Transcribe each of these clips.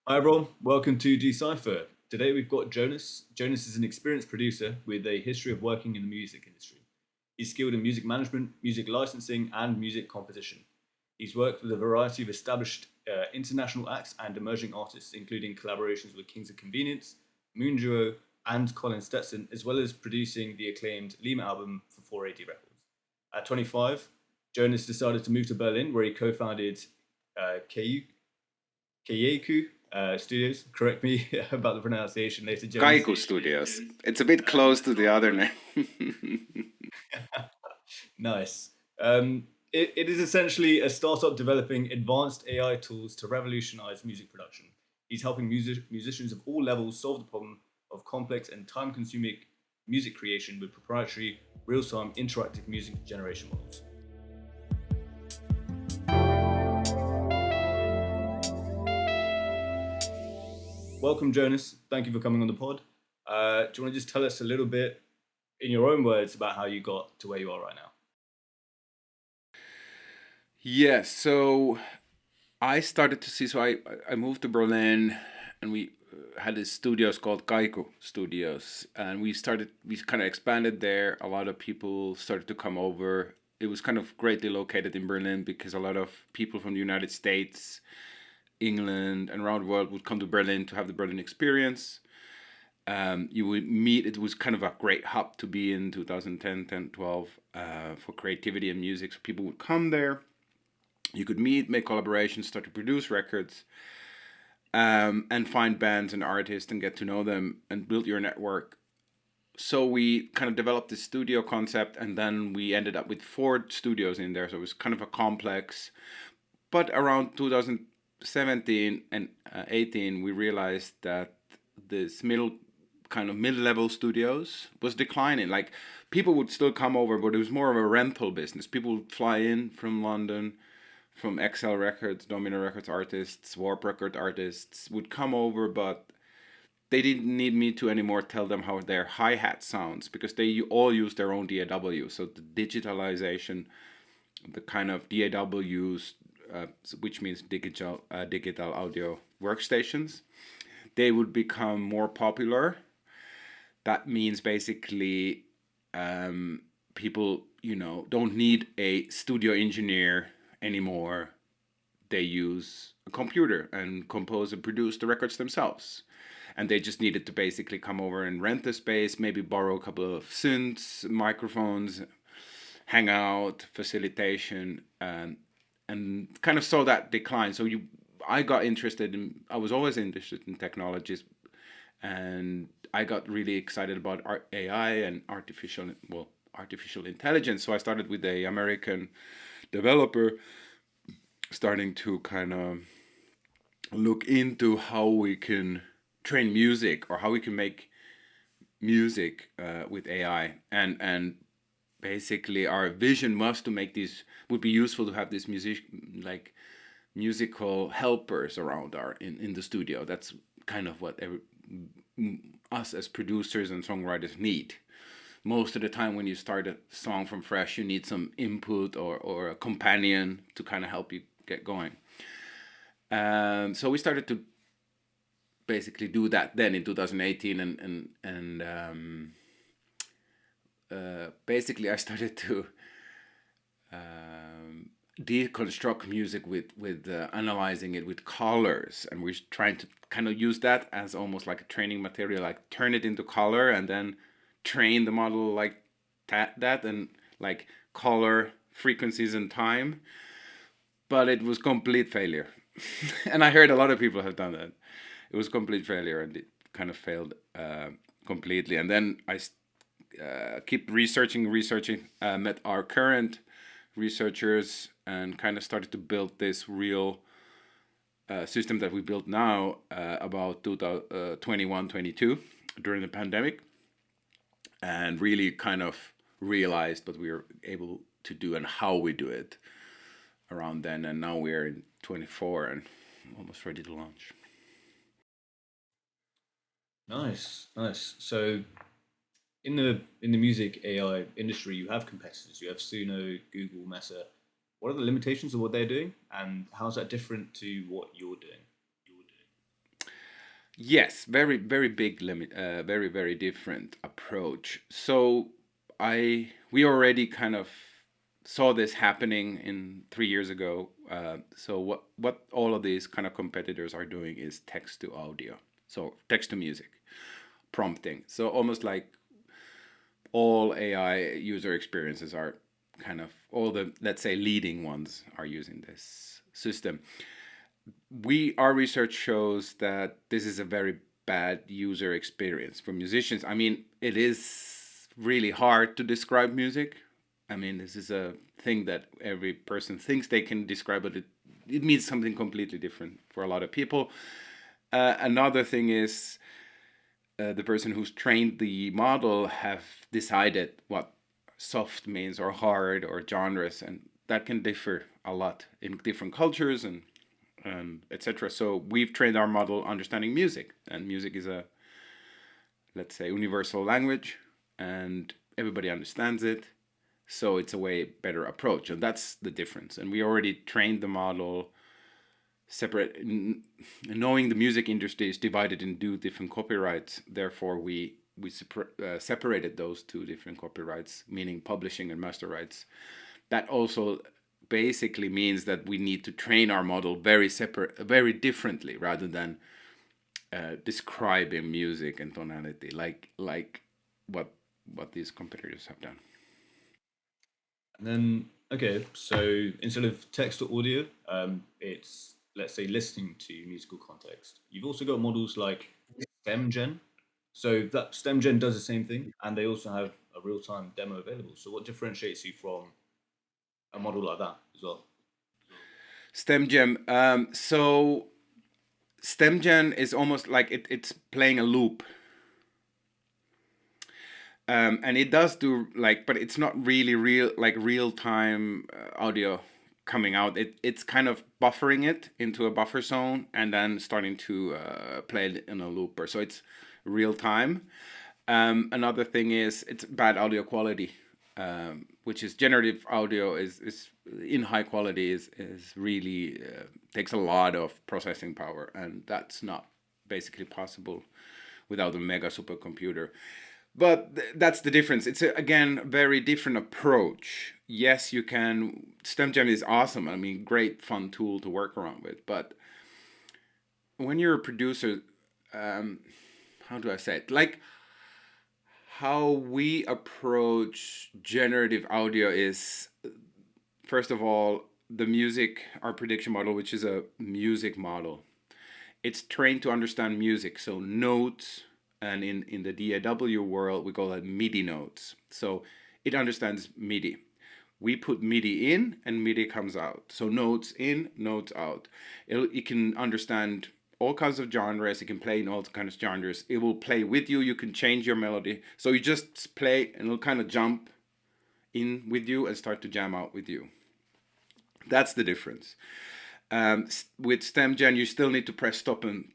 Hi everyone, welcome to Decipher. Today we've got Jonas. Jonas is an experienced producer with a history of working in the music industry. He's skilled in music management, music licensing, and music composition. He's worked with a variety of established international acts and emerging artists, including collaborations with Kings of Convenience, Moon Duo, and Colin Stetson, as well as producing the acclaimed Lima album for 480 Records. At 25, Jonas decided to move to Berlin, where he co-founded Kieku Studios. Correct me about the pronunciation later, Jonas. Kaiku Studios. It's a bit close to the other name. Nice. It is essentially a startup developing advanced AI tools to revolutionize music production. He's helping musicians of all levels solve the problem of complex and time consuming music creation with proprietary real time interactive music generation models. Welcome, Jonas. Thank you for coming on the pod. Do you want to just tell us a little bit in your own words about how you got to where you are right now? Yes, so I started to see. So I moved to Berlin, and we had these studios called Kaiku Studios, and we kind of expanded there. A lot of people started to come over. It was kind of greatly located in Berlin because a lot of people from the United States, England, and around the world would come to Berlin to have the Berlin experience. You would meet. It was kind of a great hub to be in 2010, 12 for creativity and music. So people would come there. You could meet, make collaborations, start to produce records, and find bands and artists and get to know them and build your network. So we kind of developed this studio concept, and then we ended up with 4 studios in there. So it was kind of a complex. But around 2017 and 18, we realized that this mid-level studios was declining. Like, people would still come over, but it was more of a rental business. People would fly in from London, from XL Records, Domino Records artists, Warp Record artists would come over, but they didn't need me to anymore tell them how their hi-hat sounds, because they all use their own DAW. So the digitalization, the kind of DAWs, which means digital audio workstations, they would become more popular. That means basically people, don't need a studio engineer anymore. They use a computer and compose and produce the records themselves. And they just needed to basically come over and rent the space, maybe borrow a couple of synths, microphones, hang out, facilitation, and kind of saw that decline. So I was always interested in technologies, and I got really excited about AI and artificial intelligence. So I started with a American developer, starting to kind of look into how we can train music or how we can make music with AI, and basically our vision was to make these, would be useful to have these musical helpers around in the studio. That's kind of what us as producers and songwriters need. Most of the time when you start a song from fresh, you need some input or a companion to kind of help you get going. So we started to basically do that then in 2018, and basically I started to deconstruct music with analyzing it with colors, and we're trying to kind of use that as almost like a training material, like turn it into color and then train the model like that and like color frequencies and time. But it was complete failure. And I heard a lot of people have done that. It was complete failure, and it kind of failed completely. And then I keep researching, met our current researchers, and kind of started to build this real system that we built now about 2021, 22 during the pandemic, and really kind of realized what we were able to do and how we do it around then. And now we're in 24 and almost ready to launch. Nice, nice. So in the music AI industry, you have competitors. You have Suno, Google, Meta. What are the limitations of what they're doing, and how's that different to what you're doing? Yes, very very big limit, very very different approach. So we already kind of saw this happening in 3 years ago. So what all of these kind of competitors are doing is text to audio, so text to music prompting. So almost like all AI user experiences are kind of all the, let's say, leading ones are using this system. Our research shows that this is a very bad user experience for musicians. I mean, it is really hard to describe music. I mean, this is a thing that every person thinks they can describe, but it means something completely different for a lot of people. Another thing is the person who's trained the model have decided what soft means or hard or genres, and that can differ a lot in different cultures and etc. So we've trained our model understanding music, and music is a, let's say, universal language, and everybody understands it. So it's a way better approach, and that's the difference. And we already trained the model separate, knowing the music industry is divided into different copyrights. Therefore, we separated those two different copyrights, meaning publishing and master rights. That also basically means that we need to train our model very differently, rather than describing music and tonality like what these competitors have done. And then, okay, so instead of text to audio, it's, let's say, listening to musical context. You've also got models like StemGen. So that StemGen does the same thing, and they also have a real-time demo available. So what differentiates you from a model like that as well? StemGem. So StemGen is almost like it's playing a loop. And it does do like, but it's not really real time audio coming out. It's kind of buffering it into a buffer zone and then starting to play it in a looper. So it's real time. Another thing is it's bad audio quality, which is generative audio is in high quality is really takes a lot of processing power, and that's not basically possible without a mega supercomputer. But that's the difference. It's again very different approach. Yes, you can. StemGen is awesome. I mean, great fun tool to work around with. But when you're a producer, how do I say it? Like how we approach generative audio is, first of all, the music, our prediction model, which is a music model. It's trained to understand music, so notes, and in the DAW world, we call it MIDI notes. So it understands MIDI. We put MIDI in and MIDI comes out. So notes in, notes out. It can understand all kinds of genres. It can play in all kinds of genres. It will play with you. You can change your melody. So you just play and it'll kind of jump in with you and start to jam out with you. That's the difference. With StemGen, you still need to press stop and,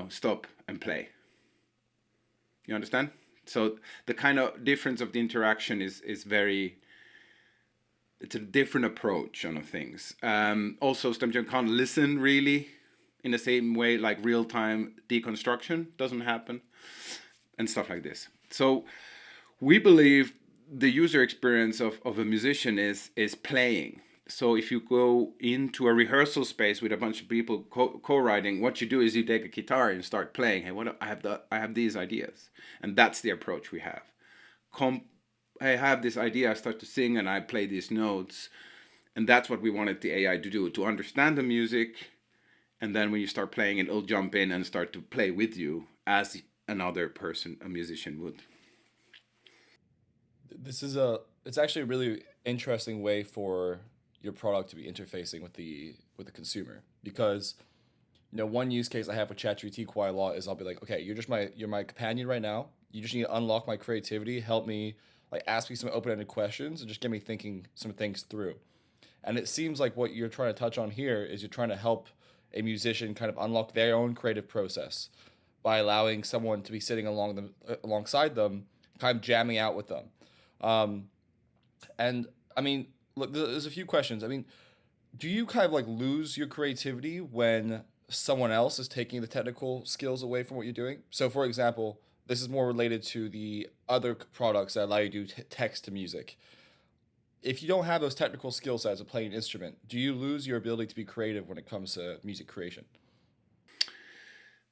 stop and play. You understand? So the kind of difference of the interaction is very. It's a different approach on things. Also, StemGen can't listen really in the same way like real time deconstruction doesn't happen, and stuff like this. So we believe the user experience of a musician is playing. So if you go into a rehearsal space with a bunch of people co-writing, what you do is you take a guitar and start playing. Hey, I have these ideas, and that's the approach we have. I have this idea. I start to sing and I play these notes, and that's what we wanted the AI to do, to understand the music, and then when you start playing it, it'll jump in and start to play with you as another person, a musician, would. It's actually a really interesting way for your product to be interfacing with the consumer, because one use case I have with ChatGPT quite a lot is I'll be like, okay, you're my companion right now. You just need to unlock my creativity, help me, like ask me some open-ended questions and just get me thinking some things through. And it seems like what you're trying to touch on here is you're trying to help a musician kind of unlock their own creative process by allowing someone to be sitting alongside them, kind of jamming out with them. Um, and I mean, look, there's a few questions. I mean, do you kind of like lose your creativity when someone else is taking the technical skills away from what you're doing. So, for example, this is more related to the other products that allow you to do text to music. If you don't have those technical skill sets of playing an instrument, do you lose your ability to be creative when it comes to music creation?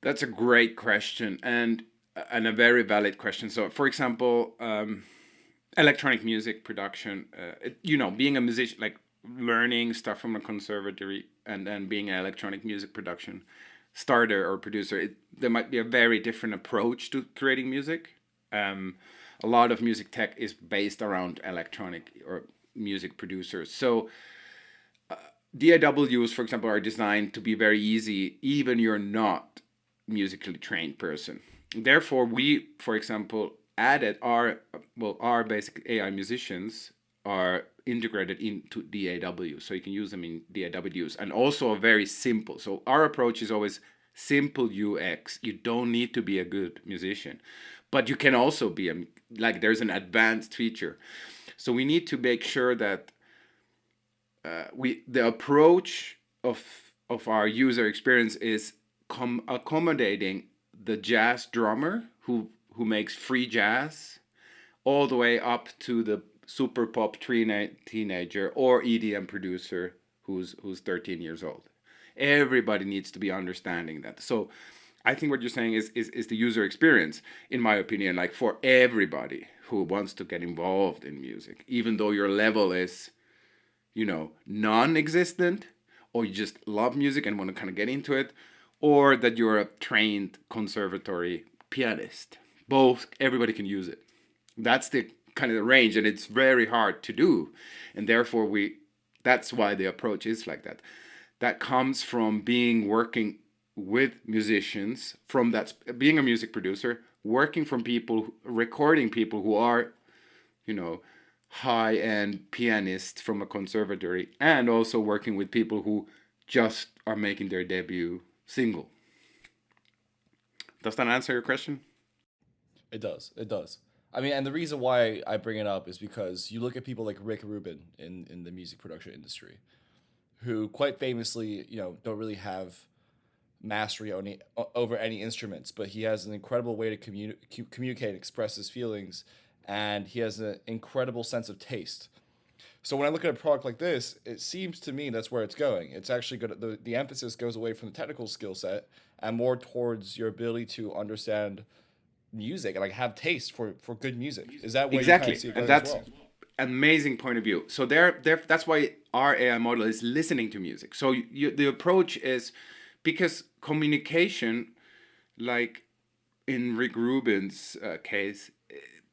That's a great question, and a very valid question. So, for example, electronic music production, being a musician, like learning stuff from a conservatory and then being an electronic music production starter or producer, there might be a very different approach to creating music. A lot of music tech is based around electronic or music producers. So DAWs, for example, are designed to be very easy, even you're not musically trained person. Therefore, we, for example, added our basic AI musicians are integrated into DAW, so you can use them in DAWs, and also very simple. So our approach is always simple UX. You don't need to be a good musician, but you can also be there's an advanced feature. So we need to make sure that the approach of our user experience is accommodating the jazz drummer who makes free jazz, all the way up to the super pop teenager or EDM producer who's 13 years old. Everybody needs to be understanding that. So I think what you're saying is the user experience, in my opinion, like for everybody who wants to get involved in music, even though your level is, non-existent, or you just love music and want to kind of get into it, or that you're a trained conservatory pianist. Both, everybody can use it. That's the kind of the range, and it's very hard to do. And therefore that's why the approach is like that. That comes from working with musicians, from that being a music producer, working from recording people who are, high-end pianists from a conservatory, and also working with people who just are making their debut single. Does that answer your question? It does. It does. I mean, and the reason why I bring it up is because you look at people like Rick Rubin in the music production industry, who quite famously, don't really have mastery over any instruments, but he has an incredible way to communicate and express his feelings, and he has an incredible sense of taste. So when I look at a product like this, it seems to me that's where it's going. It's actually good. The emphasis goes away from the technical skill set and more towards your ability to understand music and have taste for good music. Is that where exactly? You kind of see it And going that's as well? amazing point of view. So that's why our AI model is listening to music. So the approach is, because communication, like in Rick Rubin's case,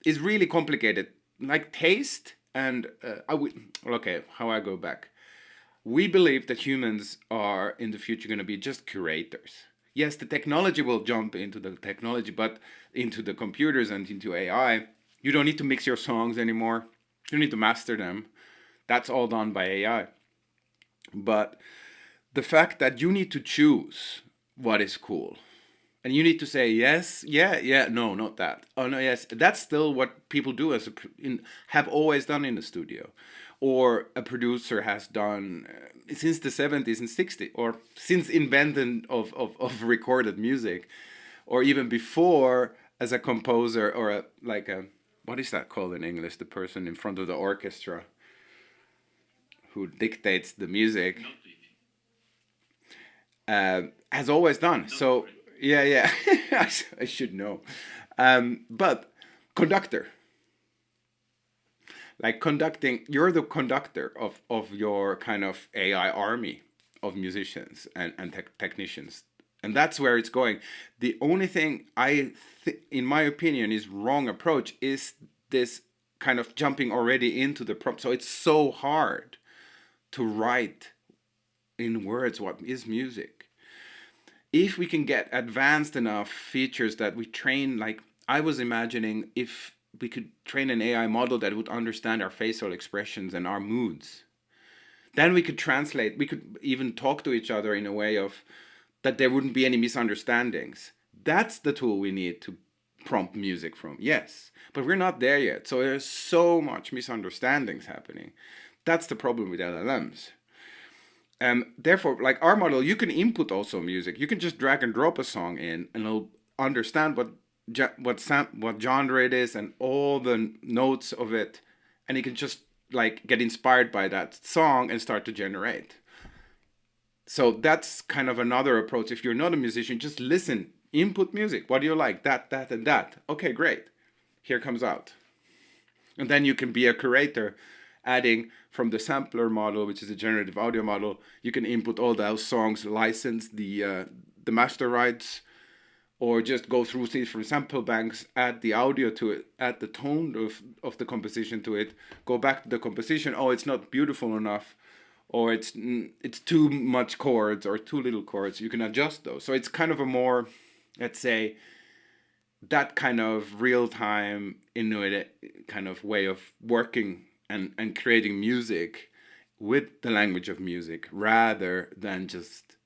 is really complicated. Like taste and how I go back. We believe that humans are in the future going to be just curators. Yes, the technology will jump into the technology, but into the computers and into AI, you don't need to mix your songs anymore. You don't need to master them. That's all done by AI. But the fact that you need to choose what is cool, and you need to say yes, yeah, no, not that. Oh no, yes, that's still what people do have always done in the studio, or a producer has done since the 70s and 60s, or since invention of recorded music, or even before as a composer or what is that called in English? The person in front of the orchestra who dictates the music. Has always done. So yeah, I should know. But conductor, like conducting, you're the conductor of your kind of AI army of musicians and technicians, and that's where it's going. The only thing in my opinion, is wrong approach is this kind of jumping already into the prompt. So it's so hard to write in words what is music. If we can get advanced enough features that we train, like I was imagining if we could train an AI model that would understand our facial expressions and our moods, then we could translate, we could even talk to each other in a way of that there wouldn't be any misunderstandings. That's the tool we need to prompt music from, yes, but we're not there yet. So there's so much misunderstandings happening. That's the problem with LLMs. Therefore, like our model, you can input also music. You can just drag and drop a song in, and it'll understand what genre it is and all the notes of it, and you can just like get inspired by that song and start to generate. So that's kind of another approach. If you're not a musician, just listen, input music. What do you like? That, and that. Okay, great. Here comes out. And then you can be a curator, adding from the sampler model, which is a generative audio model. You can input all those songs, license the master rights, or just go through different sample banks, add the audio to it, add the tone of the composition to it, go back to the composition. Oh, it's not beautiful enough, or it's too much chords or too little chords. You can adjust those. So it's kind of a more, let's say, that kind of real-time Inuit kind of way of working and creating music with the language of music, rather than just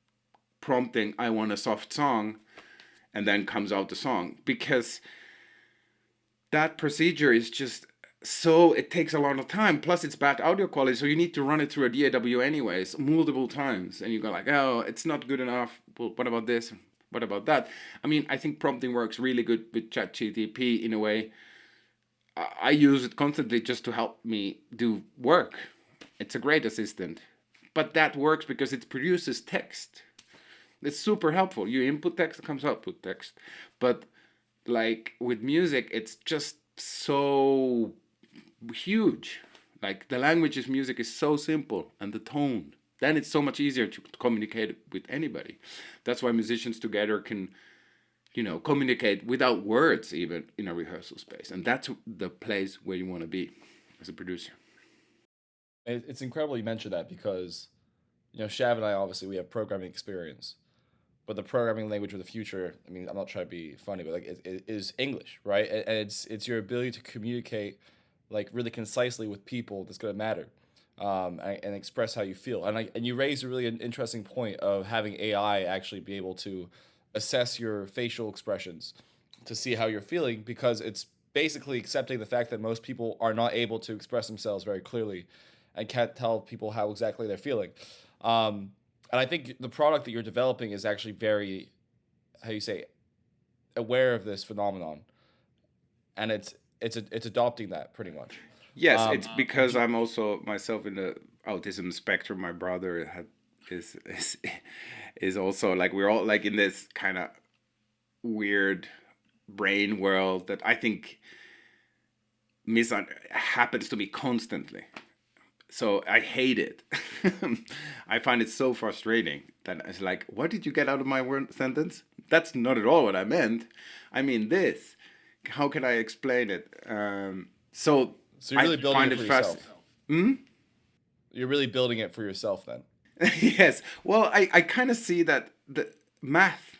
prompting, I want a soft song, and then comes out the song. Because that procedure is just so, it takes a lot of time. Plus it's bad audio quality, so you need to run it through a DAW anyways multiple times, and you go like, oh, it's not good enough. Well, what about this? What about that? I mean, I think prompting works really good with ChatGPT in a way. I use it constantly just to help me do work. It's a great assistant. But that works because it produces text. It's super helpful. You input text, it comes output text. But like with music, it's just so huge. Like the language of music is so simple, and the tone. Then it's so much easier to communicate with anybody. That's why musicians together can, communicate without words even in a rehearsal space. And that's the place where you want to be as a producer. It's incredible you mentioned that because, Shav and I, obviously, we have programming experience. But the programming language of the future, I mean, I'm not trying to be funny, but like it is English, right? And it's your ability to communicate like really concisely with people that's going to matter, and express how you feel. And you raised a really interesting point of having AI actually be able to assess your facial expressions to see how you're feeling, because it's basically accepting the fact that most people are not able to express themselves very clearly and can't tell people how exactly they're feeling. And I think the product that you're developing is actually very, how you say, aware of this phenomenon, and it's adopting that pretty much. Yes, it's because I'm also myself in the autism spectrum. My brother is also like, we're all like in this kind of weird brain world that I think happens to me constantly. So I hate it. I find it so frustrating that it's like, what did you get out of my word sentence? That's not at all what I meant. I mean this. How can I explain it? So you're really building it for yourself. Hmm? You're really building it for yourself then. Yes. Well, I kind of see that the math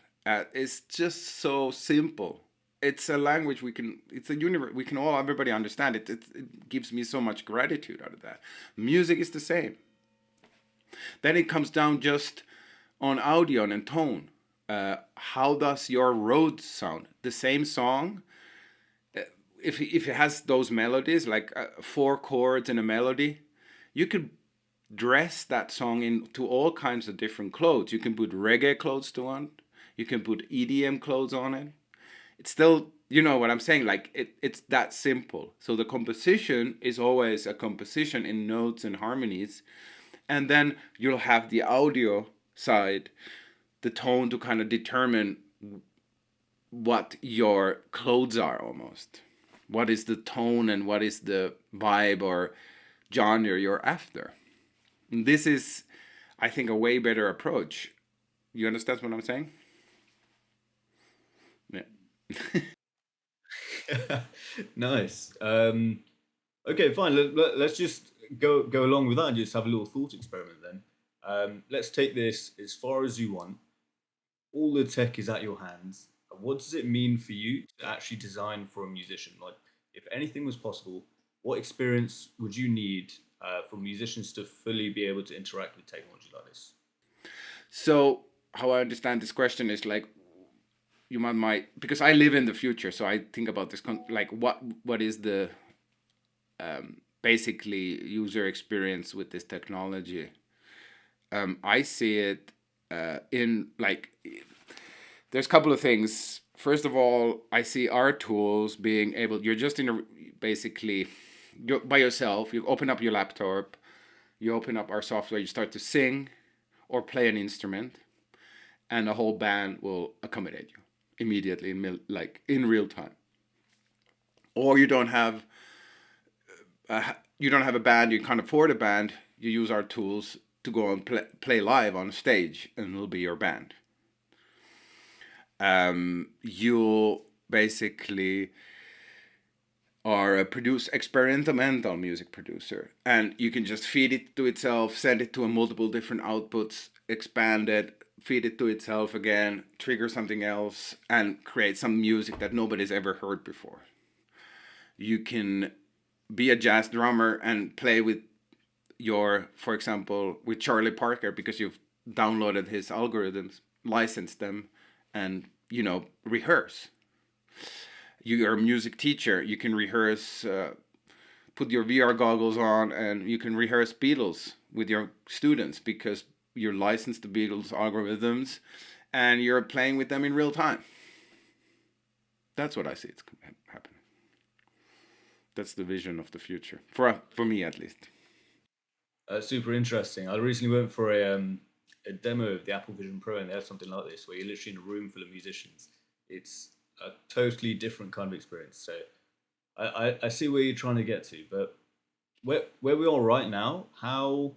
is just so simple. It's a language it's a universe, everybody understand it. It gives me so much gratitude out of that. Music is the same. Then it comes down just on audio and tone. How does your road sound? The same song, if it has those melodies, like 4 chords and a melody, you could dress that song into all kinds of different clothes. You can put reggae clothes on. You can put EDM clothes on it. It's still, you know what I'm saying, like it's that simple. So the composition is always a composition in notes and harmonies, and then you'll have the audio side, the tone, to kind of determine what your clothes are almost. What is the tone and what is the vibe or genre you're after. And this is, I think, a way better approach. You understand what I'm saying? Yeah. Nice. Okay, fine. Let's just go along with that and just have a little thought experiment then. Let's take this as far as you want. All the tech is at your hands. What does it mean for you to actually design for a musician? Like, if anything was possible, what experience would you need for musicians to fully be able to interact with technology like this? So, how I understand this question is like, you might because I live in the future, so I think about this like what is the basically user experience with this technology. I see it in like, there's a couple of things. First of all, I see our tools being able, you're just in a, basically, you're by yourself, you open up your laptop, you open up our software, you start to sing or play an instrument, and a whole band will accommodate you immediately, like in real time. Or you don't have a band, you can't afford a band, you use our tools to go and play live on stage, and it'll be your band. You basically are a experimental music producer, and you can just feed it to itself, send it to a multiple different outputs, expand it, feed it to itself again, trigger something else, and create some music that nobody's ever heard before. You can be a jazz drummer and play with for example, with Charlie Parker, because you've downloaded his algorithms, licensed them, and rehearse. You're a music teacher, you can rehearse, put your VR goggles on, and you can rehearse Beatles with your students because you're licensed to Beatles algorithms and you're playing with them in real time. That's what I see it's happening. That's the vision of the future, for me at least. Super interesting. I recently went for a demo of the Apple Vision Pro, and they have something like this where you're literally in a room full of musicians. It's a totally different kind of experience. So I see where you're trying to get to, but where we are right now, how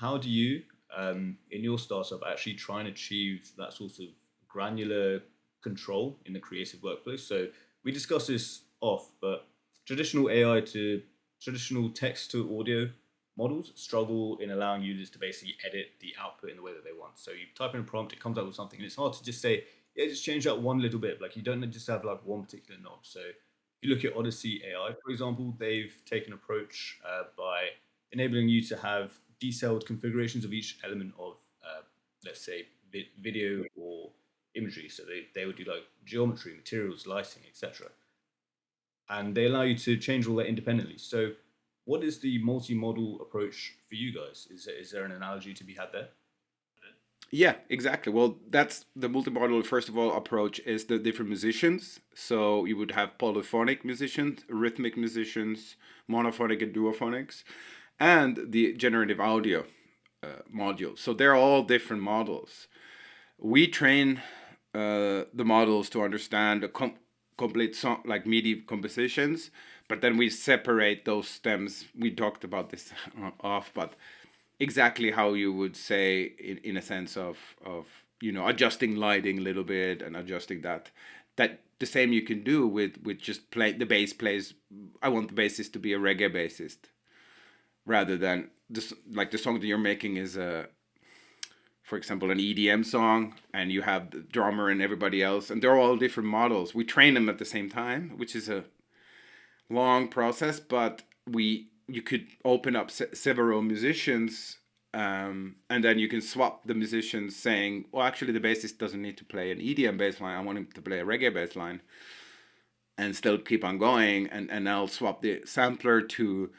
do you in your startup actually try and achieve that sort of granular control in the creative workflow? So we discussed this off, but traditional text to audio models struggle in allowing users to basically edit the output in the way that they want. So you type in a prompt, it comes up with something, and it's hard to just say, yeah, just change that one little bit. Like, you don't just have like one particular knob. So if you look at Odyssey AI, for example, they've taken an approach by enabling you to have decelled configurations of each element of, let's say, video or imagery. So they would do like geometry, materials, lighting, etc. And they allow you to change all that independently. So what is the multi-model approach for you guys? Is there an analogy to be had there? Yeah, exactly. Well, that's the multimodal, first of all, approach is the different musicians. So you would have polyphonic musicians, rhythmic musicians, monophonic and duophonics, and the generative audio module. So they're all different models. We train the models to understand the complete song, like MIDI compositions, but then we separate those stems. We talked about this off, but exactly how you would say in a sense of adjusting lighting a little bit and adjusting that the same you can do with just play the bass plays. I want the bassist to be a reggae bassist rather than this, like the song that you're making is for example, an EDM song, and you have the drummer and everybody else, and they're all different models. We train them at the same time, which is a long process, but you could open up several musicians, and then you can swap the musicians, saying, well, actually the bassist doesn't need to play an EDM bass line, I want him to play a reggae bass line, and still keep on going, and I'll swap the sampler to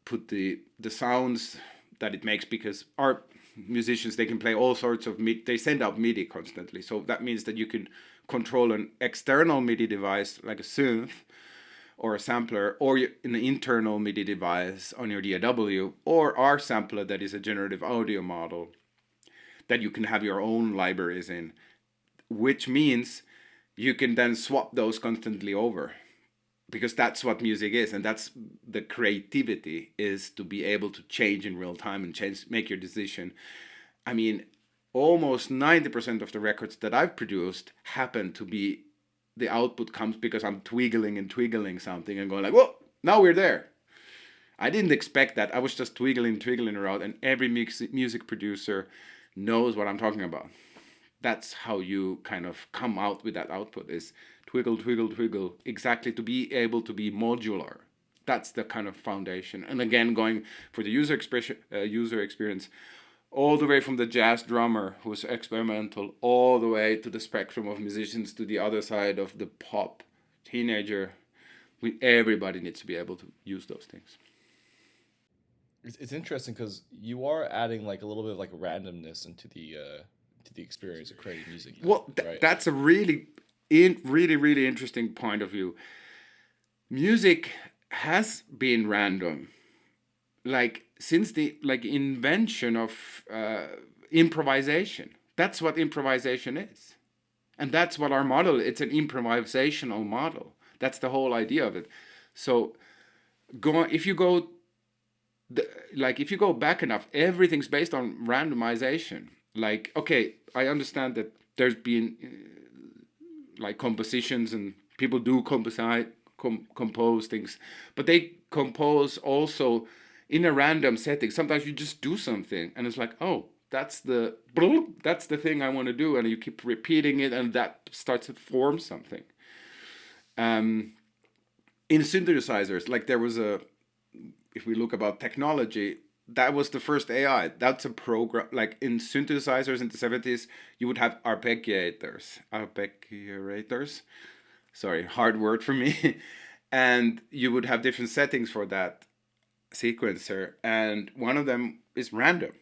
put the sounds that it makes, because our musicians, they can play all sorts of they send out MIDI constantly, so that means that you can control an external MIDI device like a synth or a sampler, or an internal MIDI device on your DAW, or our sampler that is a generative audio model that you can have your own libraries in, which means you can then swap those constantly over, because that's what music is, and that's the creativity, is to be able to change in real time and make your decision. I mean, almost 90% of the records that I've produced happen to be, the output comes because I'm twiggling something and going like, whoa, now we're there. I didn't expect that. I was just twiggling around, and every music producer knows what I'm talking about. That's how you kind of come out with that output, is twiggle, exactly, to be able to be modular. That's the kind of foundation. And again, going for the user experience, all the way from the jazz drummer who's experimental, all the way to the spectrum of musicians to the other side of the pop teenager. Everybody needs to be able to use those things. It's interesting because you are adding like a little bit of like randomness into the experience of creating music, then, Well, right? that's a really interesting point of view. Music has been random, like since the like invention of improvisation. That's what improvisation is, and that's what our model. It's an improvisational model. That's the whole idea of it. So, if you go like if you go back enough, everything's based on randomization. Like, okay, I understand that there's been like compositions and people do compose things, but they compose also in a random setting. Sometimes you just do something and it's like, oh, that's the thing I want to do, and you keep repeating it, and that starts to form something. In synthesizers, like there was a, if we look about technology, that was the first AI. That's a program. Like in synthesizers in the 70s, you would have arpeggiators. Sorry, hard word for me. And you would have different settings for that sequencer, and one of them is random.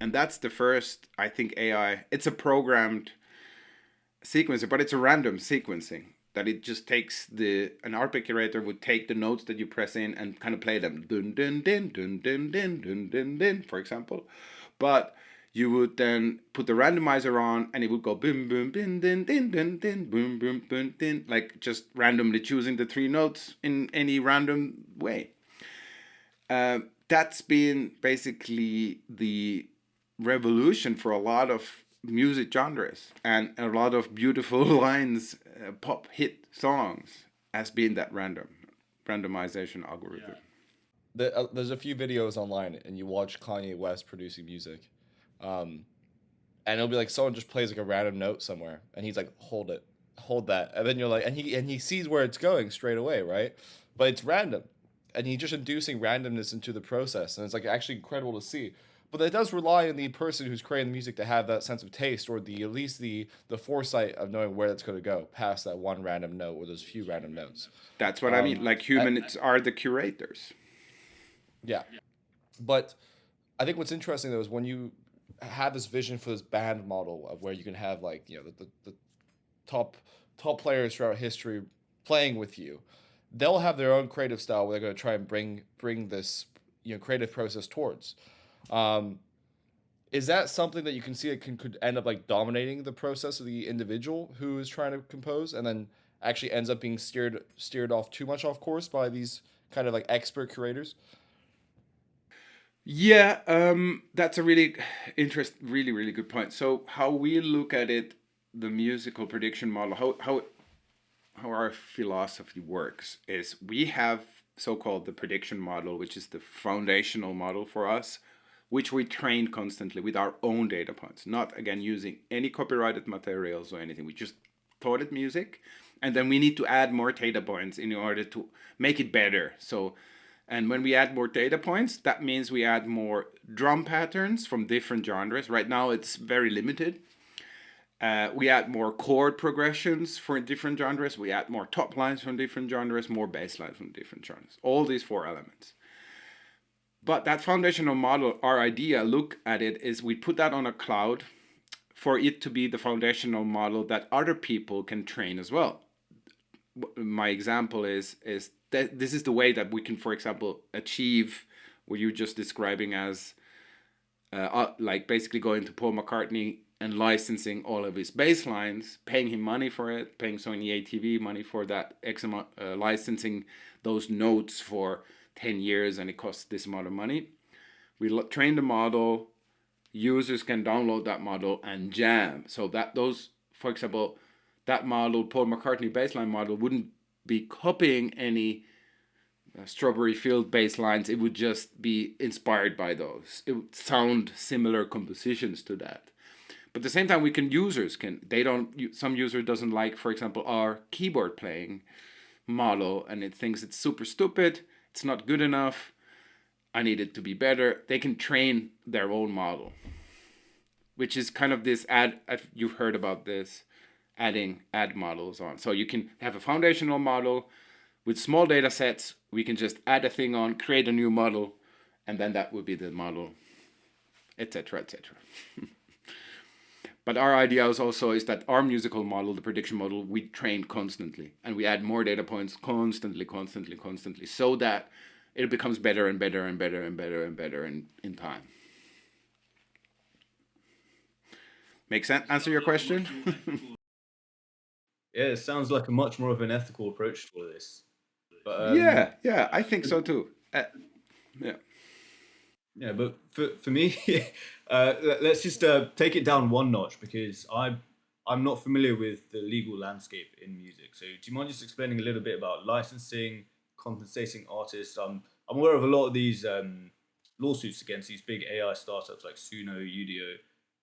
And that's the first, I think, AI. It's a programmed sequencer, but it's a random sequencing that it just takes an arpeggiator would take the notes that you press in and kind of play them dun dun dun dun dun dun dun dun dun, for example. But you would then put the randomizer on and it would go boom boom boom dun dun dun dun boom boom boom dun, like just randomly choosing the three notes in any random way. That's been basically the revolution for a lot of music genres, and a lot of beautiful lines, pop hit songs, has been that randomization algorithm. There's a few videos online, and you watch Kanye West producing music, um, and it'll be like someone just plays like a random note somewhere, and he's like, "Hold it, hold that," and then you're like, and he sees where it's going straight away, right? But it's random, and he's just inducing randomness into the process, and it's like actually incredible to see. But it does rely on the person who's creating the music to have that sense of taste, or the at least the foresight of knowing where it's going to go past that one random note or those few random notes. That's what I mean. Um, Like I- humans are the curators. yeah, but I think what's interesting though is when you have this vision for this band model of where you can have like the top top players throughout history playing with you, they'll have their own creative style where they're going to try and bring this creative process towards. Um, is that something that you can see it could end up like dominating the process of the individual who is trying to compose, and then actually ends up being steered off too much off course by these kind of like expert curators? Yeah, that's a really good point. So how we look at it, the musical prediction model, how our philosophy works is we have so-called the prediction model, which is the foundational model for us, which we train constantly with our own data points, not again using any copyrighted materials or anything. We just taught it music, and then we need to add more data points in order to make it better. So, and when we add more data points, that means we add more drum patterns from different genres. Right now, it's very limited. We add more chord progressions for different genres. We add more top lines from different genres, more bass lines from different genres. All these four elements. But that foundational model, our idea, look at it, is we put that on a cloud for it to be the foundational model that other people can train as well. My example is that this is the way that we can, for example, achieve what you're just describing as like basically going to Paul McCartney and licensing all of his bass lines, paying him money for it, paying Sony ATV money for that X amount, licensing those notes for 10 years, and it costs this amount of money. We train the model, users can download that model and jam. So that those, for example, that model, Paul McCartney bassline model, wouldn't be copying any Strawberry Field bass lines. It would just be inspired by those. It would sound similar compositions to that. But at the same time, some user doesn't like, for example, our keyboard playing model, and it thinks it's super stupid, it's not good enough, I need it to be better. They can train their own model, which is kind of this you've heard about this, adding ad models on. So you can have a foundational model with small data sets. We can just add a thing on, create a new model, and then that would be the model, etc., etc. But our idea is that our musical model, the prediction model, we train constantly, and we add more data points constantly, so that it becomes better and better and better and better and better in time. Make sense? Answer your question? Yeah, it sounds like a much more of an ethical approach to all this. But Yeah, I think so too. Yeah. yeah, but for me, let's just take it down one notch, because I'm not familiar with the legal landscape in music. So do you mind just explaining a little bit about licensing, compensating artists? I'm aware of a lot of these lawsuits against these big AI startups like Suno, Udio.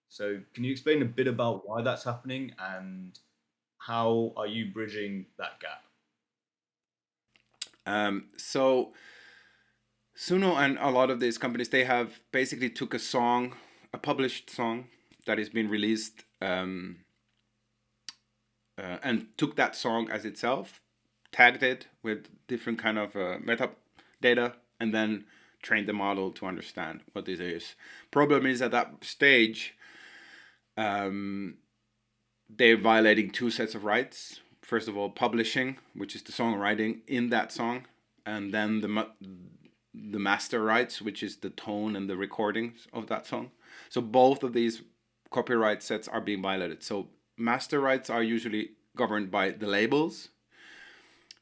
So can you explain a bit about why that's happening, and how are you bridging that gap? So Suno and a lot of these companies, they have basically took a published song that has been released, and took that song as itself, tagged it with different kind of metadata, and then trained the model to understand what this is. Problem is, at that stage, they're violating two sets of rights. First of all, publishing, which is the songwriting in that song, and then the master rights, which is the tone and the recordings of that song. So both of these copyright sets are being violated. So master rights are usually governed by the labels,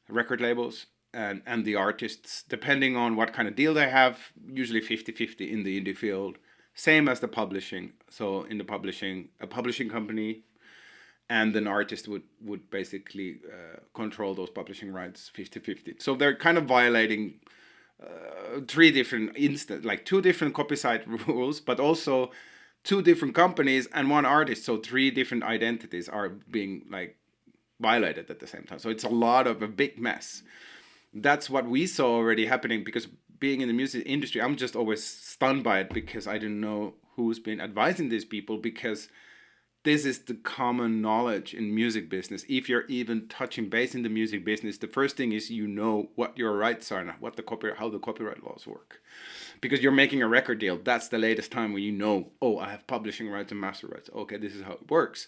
record labels, and the artists, depending on what kind of deal they have, usually 50-50 in the indie field. Same as the publishing. So in the publishing, a publishing company and an artist would basically control those publishing rights 50-50. So they're kind of violating two different copyright rules, but also two different companies and one artist. So three different identities are being violated at the same time. So it's a big mess. That's what we saw already happening, because being in the music industry, I'm just always stunned by it, because I didn't know who's been advising these people, because this is the common knowledge in music business. If you're even touching base in the music business, the first thing is what your rights are and how the copyright laws work. Because you're making a record deal, that's the latest time when I have publishing rights and master rights. Okay, this is how it works.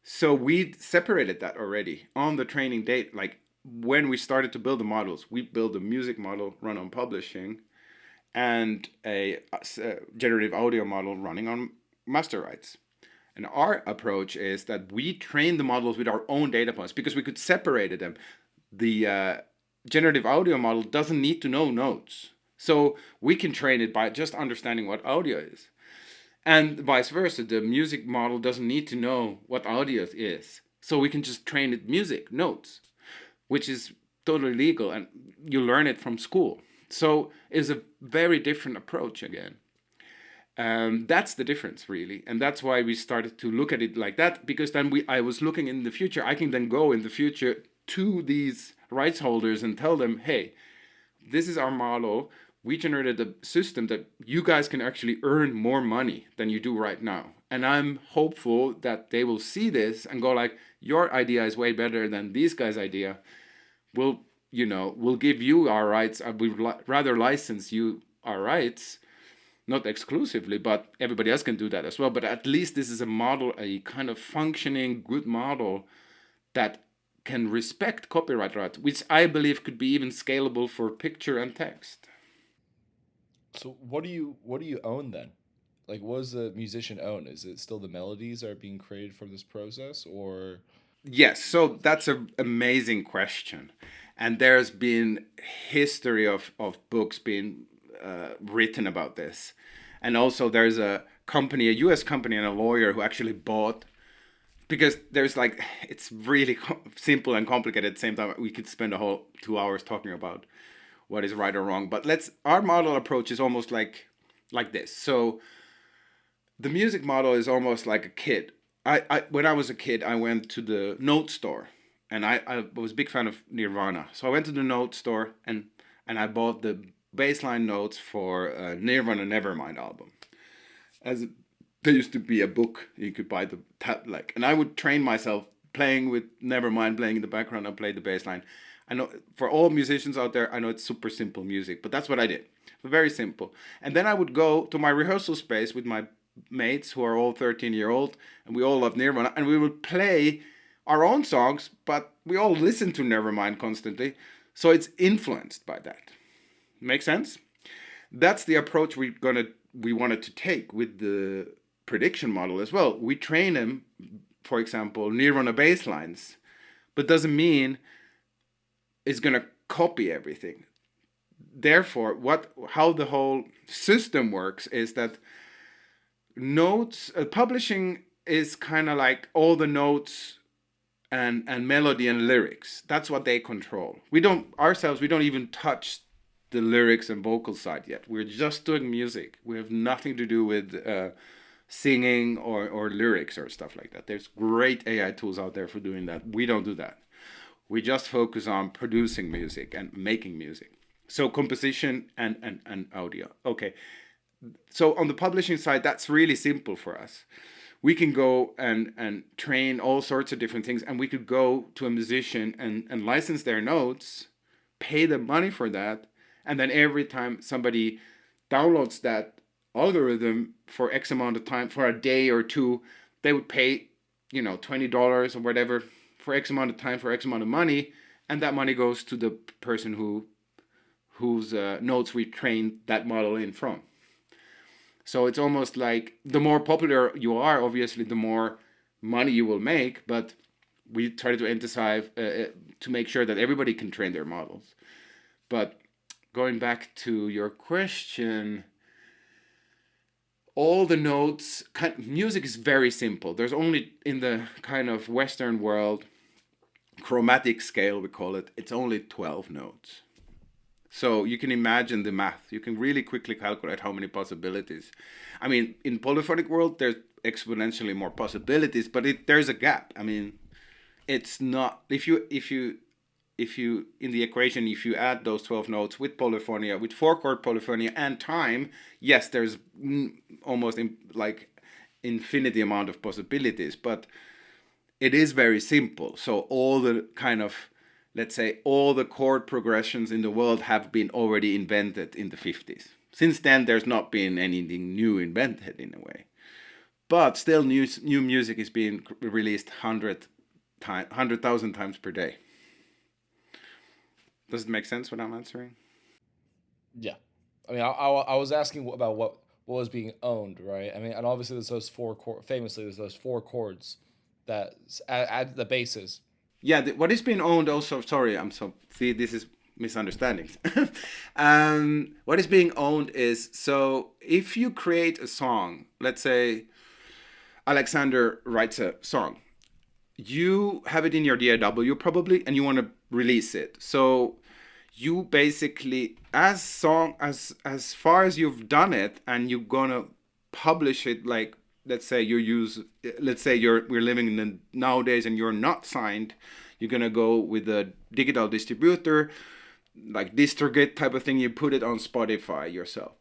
So we separated that already on the training date. When we started to build the models, we built a music model run on publishing and a generative audio model running on master rights. And our approach is that we train the models with our own data points, because we could separate them. The generative audio model doesn't need to know notes. So we can train it by just understanding what audio is. And vice versa, the music model doesn't need to know what audio is. So we can just train it music, notes, which is totally legal, and you learn it from school. So it's a very different approach again. That's the difference, really. And that's why we started to look at it like that, because then I was looking in the future. I can then go in the future to these rights holders and tell them, hey, this is our model. We generated a system that you guys can actually earn more money than you do right now. And I'm hopeful that they will see this and go your idea is way better than these guys' idea. We'll give you our rights. We'd rather license you our rights. Not exclusively, but everybody else can do that as well. But at least this is a model, a kind of functioning, good model that can respect copyright rights, which I believe could be even scalable for picture and text. So what do you own then? What does the musician own? Is it still the melodies that are being created from this process, or? Yes, so that's an amazing question. And there's been history of books being written about this. And also there's a US company and a lawyer who actually bought, because there's it's really simple and complicated at the same time. We could spend a whole 2 hours talking about what is right or wrong. But our model approach is almost like this. So the music model is almost like a kid. When I was a kid, I went to the note store, and I was a big fan of Nirvana. So I went to the note store and I bought the baseline notes for Nirvana Nevermind album. There used to be a book you could buy and I would train myself playing with Nevermind, playing in the background. I played the baseline. I know for all musicians out there, I know it's super simple music, but that's what I did. Very simple. And then I would go to my rehearsal space with my mates who are all 13-year-old, and we all love Nirvana, and we would play our own songs, but we all listen to Nevermind constantly. So it's influenced by that. Make sense? That's the approach we wanted to take with the prediction model as well. We train them, for example, Nirvana bass lines, but doesn't mean it's gonna copy everything. Therefore, how the whole system works is that notes publishing is kind of like all the notes and melody and lyrics. That's what they control. We don't even touch the lyrics and vocal side yet. We're just doing music. We have nothing to do with singing or lyrics or stuff like that. There's great AI tools out there for doing that. We don't do that. We just focus on producing music and making music. So composition and audio. Okay. So on the publishing side, that's really simple for us. We can go and train all sorts of different things, and we could go to a musician and license their notes, pay them money for that, and then every time somebody downloads that algorithm for X amount of time, for a day or two, they would pay, $20 or whatever for X amount of time, for X amount of money, and that money goes to the person whose notes we trained that model in from. So it's almost like the more popular you are, obviously, the more money you will make. But we try to emphasize to make sure that everybody can train their models. But going back to your question, all the notes, music is very simple. There's only, in the kind of Western world, chromatic scale, we call it, it's only 12 notes. So you can imagine the math. You can really quickly calculate how many possibilities. I mean, in polyphonic world, there's exponentially more possibilities, but there's a gap. I mean, it's not, if you in the equation, if you add those 12 notes with polyphonia, with 4-chord polyphonia and time, yes, there's almost like infinity amount of possibilities, but it is very simple. So all the kind of, let's say, all the chord progressions in the world have been already invented in the 50s. Since then, there's not been anything new invented in a way. But still, new music is being released 100,000 times per day. Does it make sense what I'm answering? Yeah. I mean, I was asking about what was being owned, right? I mean, and obviously there's those famously there's those 4 chords that add the bases. Yeah, what is being owned also, see, this is misunderstandings. What is being owned is, so if you create a song, let's say Alexander writes a song, you have it in your DAW probably, and you want to release it. So you basically, as far as you've done it, and you're gonna publish it, like, let's say we're living in the nowadays and you're not signed, you're gonna go with a digital distributor, like DistroKid type of thing, you put it on Spotify yourself.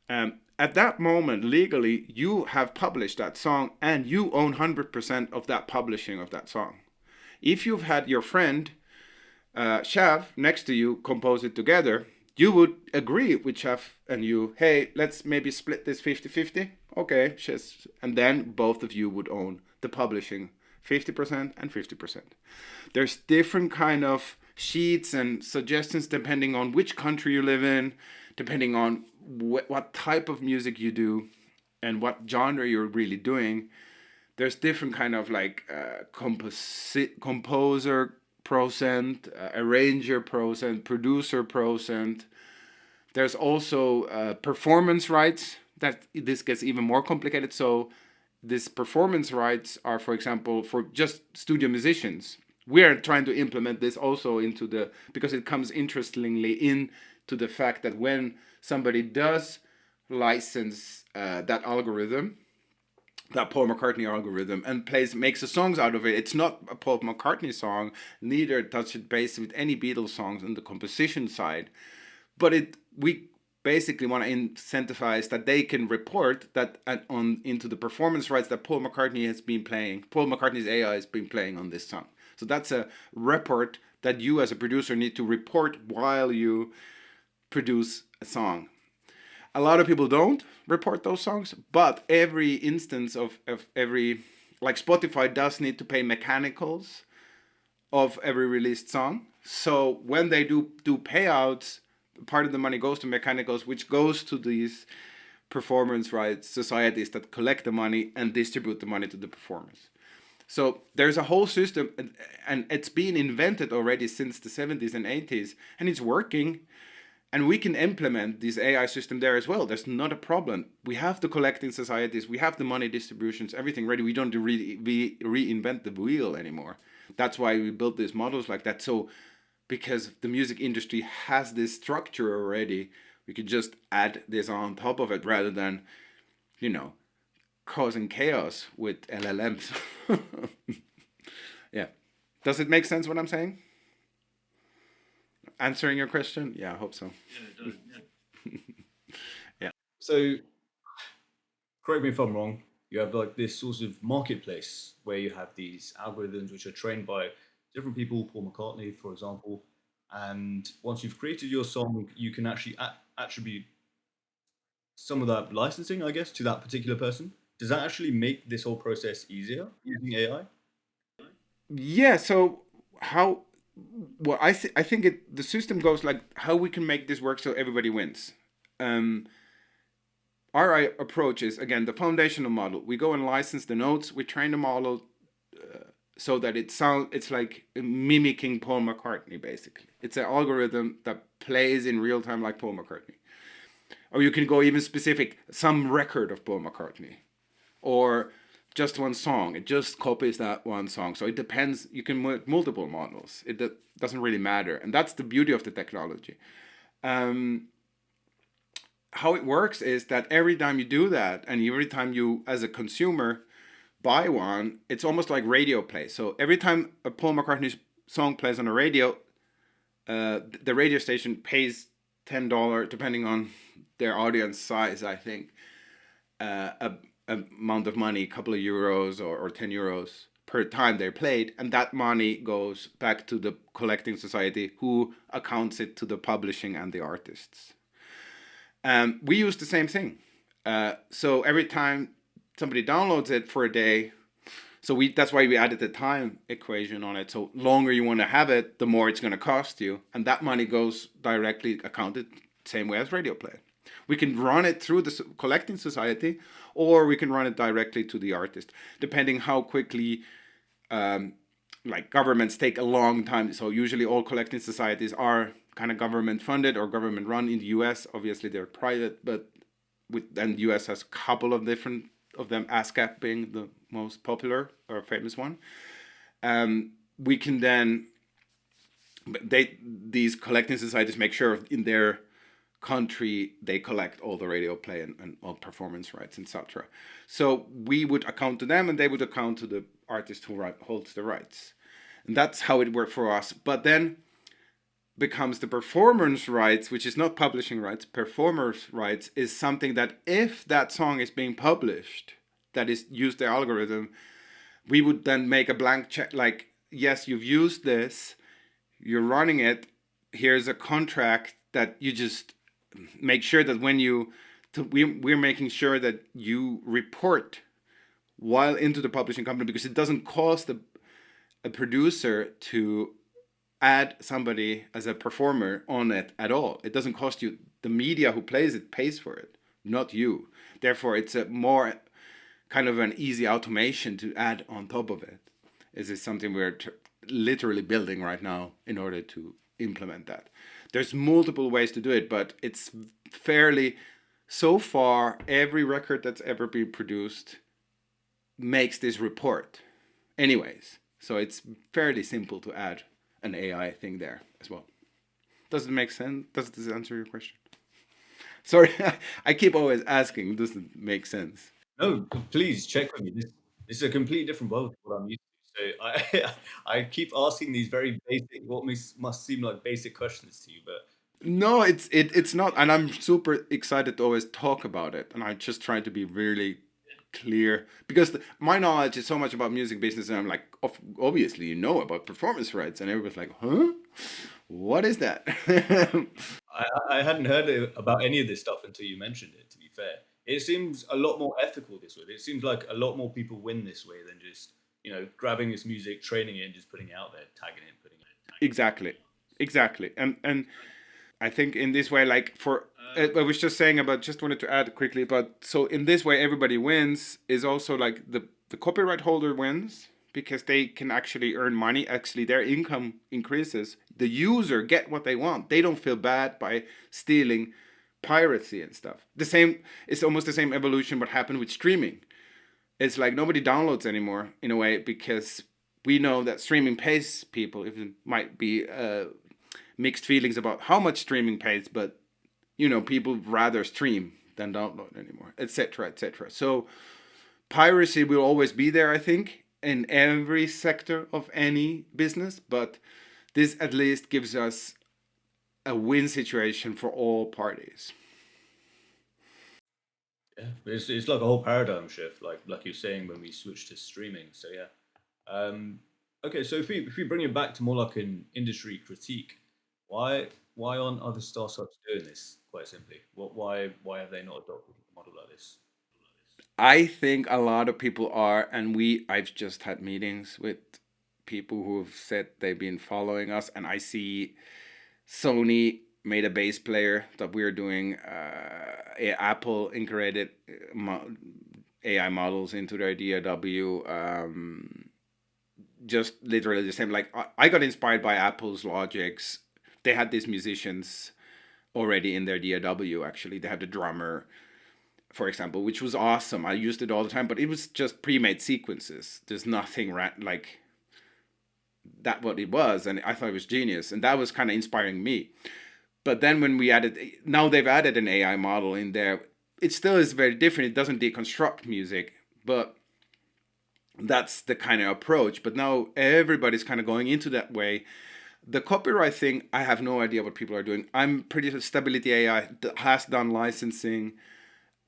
At that moment, legally, you have published that song and you own 100% of that publishing of that song. If you've had your friend, Chef, next to you compose it together, you would agree with Chef and you, hey, let's maybe split this 50-50. Okay, and then both of you would own the publishing 50% and 50%. There's different kind of sheets and suggestions depending on which country you live in, depending on what type of music you do and what genre you're really doing. There's different kind of like composer percent, arranger percent, producer percent. There's also performance rights. That this gets even more complicated. So these performance rights are, for example, for just studio musicians. We are trying to implement this also because it comes interestingly into the fact that when somebody does license that algorithm, that Paul McCartney algorithm, and makes the songs out of it, it's not a Paul McCartney song, neither does it base with any Beatles songs on the composition side, but we basically want to incentivize that they can report that into the performance rights that Paul McCartney's AI has been playing on this song. So that's a report that you as a producer need to report while you produce a song. A lot of people don't report those songs, but every instance of every, like Spotify does need to pay mechanicals of every released song. So when they do payouts, part of the money goes to mechanicals, which goes to these performance rights societies that collect the money and distribute the money to the performers. So there's a whole system, and it's been invented already since the 70s and 80s, and it's working. And we can implement this AI system there as well. There's not a problem. We have the collecting societies, we have the money distributions, everything ready. We don't reinvent the wheel anymore. That's why we built these models like that. So because the music industry has this structure already, we could just add this on top of it rather than, you know, causing chaos with LLMs. Yeah. Does it make sense what I'm saying? Answering your question? Yeah, I hope so. Yeah, it does. Yeah. Yeah. So, correct me if I'm wrong. You have like this sort of marketplace where you have these algorithms which are trained by different people, Paul McCartney, for example. And once you've created your song, you can actually attribute some of that licensing, I guess, to that particular person. Does that actually make this whole process easier using AI? Yeah, so how well I think the system goes like how we can make this work so everybody wins. Um our approach is again the foundational model. We go and license the notes, we train the model so that it's like mimicking Paul McCartney basically. It's an algorithm that plays in real time like Paul McCartney. Or you can go even specific, some record of Paul McCartney. Or just one song. It just copies that one song. So it depends. You can multiple models. It doesn't really matter. And that's the beauty of the technology. How it works is that every time you do that, and every time you, as a consumer, buy one, it's almost like radio play. So every time a Paul McCartney song plays on a radio, the radio station pays $10, depending on their audience size, I think, a amount of money, a couple of euros or 10 euros per time they're played, and that money goes back to the collecting society who accounts it to the publishing and the artists. We use the same thing. So every time somebody downloads it for a day, that's why we added the time equation on it. So longer you want to have it, the more it's going to cost you, and that money goes directly accounted same way as radio play. We can run it through the collecting society, or we can run it directly to the artist, depending how quickly. Like governments take a long time. So usually all collecting societies are kind of government funded or government run. In the US, obviously they're private, but and the US has a couple of different of them, ASCAP being the most popular or famous one. We can then these collecting societies make sure in their country they collect all the radio play and all performance rights, etc. So we would account to them and they would account to the artist who holds the rights. And that's how it worked for us. But then becomes the performance rights, which is not publishing rights. Performers rights is something that if that song is being published, that is used the algorithm, we would then make a blank check like, yes, you've used this, you're running it, here's a contract that you just make sure that when we're making sure that you report while into the publishing company, because it doesn't cost a producer to add somebody as a performer on it at all. It doesn't cost you. The media who plays it pays for it, not you. Therefore, it's a more kind of an easy automation to add on top of it. This is something we're literally building right now in order to implement that. There's multiple ways to do it, but it's fairly, so far, every record that's ever been produced makes this report anyways. So it's fairly simple to add an AI thing there as well. Does it make sense? Does this answer your question? Sorry, I keep always asking, does it make sense? No, please check with me. This is a completely different world to what I'm used to. So I keep asking these very basic, what must seem like basic questions to you, but No, it's not, and I'm super excited to always talk about it, and I just try to be really clear, because my knowledge is so much about music business, and I'm like, obviously you know about performance rights, and everybody's like, huh, what is that? I hadn't heard about any of this stuff until you mentioned it, to be fair. It seems a lot more ethical this way. It seems like a lot more people win this way than just, grabbing this music, training it, and just putting it out there, tagging it, putting it. Exactly, and I think in this way, like I was just saying about, just wanted to add quickly about, so in this way everybody wins, is also like the copyright holder wins because they can actually earn money. Actually, their income increases. The user get what they want. They don't feel bad by stealing piracy and stuff. It's almost the same evolution what happened with streaming. It's like nobody downloads anymore in a way, because we know that streaming pays people. It might be mixed feelings about how much streaming pays, but people rather stream than download anymore, etc., etc. So piracy will always be there, I think, in every sector of any business, but this at least gives us a win situation for all parties. Yeah, it's like a whole paradigm shift, like you're saying, when we switch to streaming. So yeah. Okay, so if we bring it back to more like an industry critique, why aren't other startups doing this? Quite simply, why have they not adopted a model like this? I think a lot of people are, and I've just had meetings with people who have said they've been following us, and I see Sony made a bass player that we're doing. Apple integrated AI models into their DAW. Just literally the same. Like I got inspired by Apple's Logics. They had these musicians already in their DAW. Actually, they had the drummer, for example, which was awesome. I used it all the time, but it was just pre-made sequences. There's nothing like that what it was, and I thought it was genius, and that was kind of inspiring me. But then when now they've added an AI model in there, it still is very different. It doesn't deconstruct music, but that's the kind of approach. But now everybody's kind of going into that way. The copyright thing, I have no idea what people are doing. I'm pretty sure Stability AI has done licensing.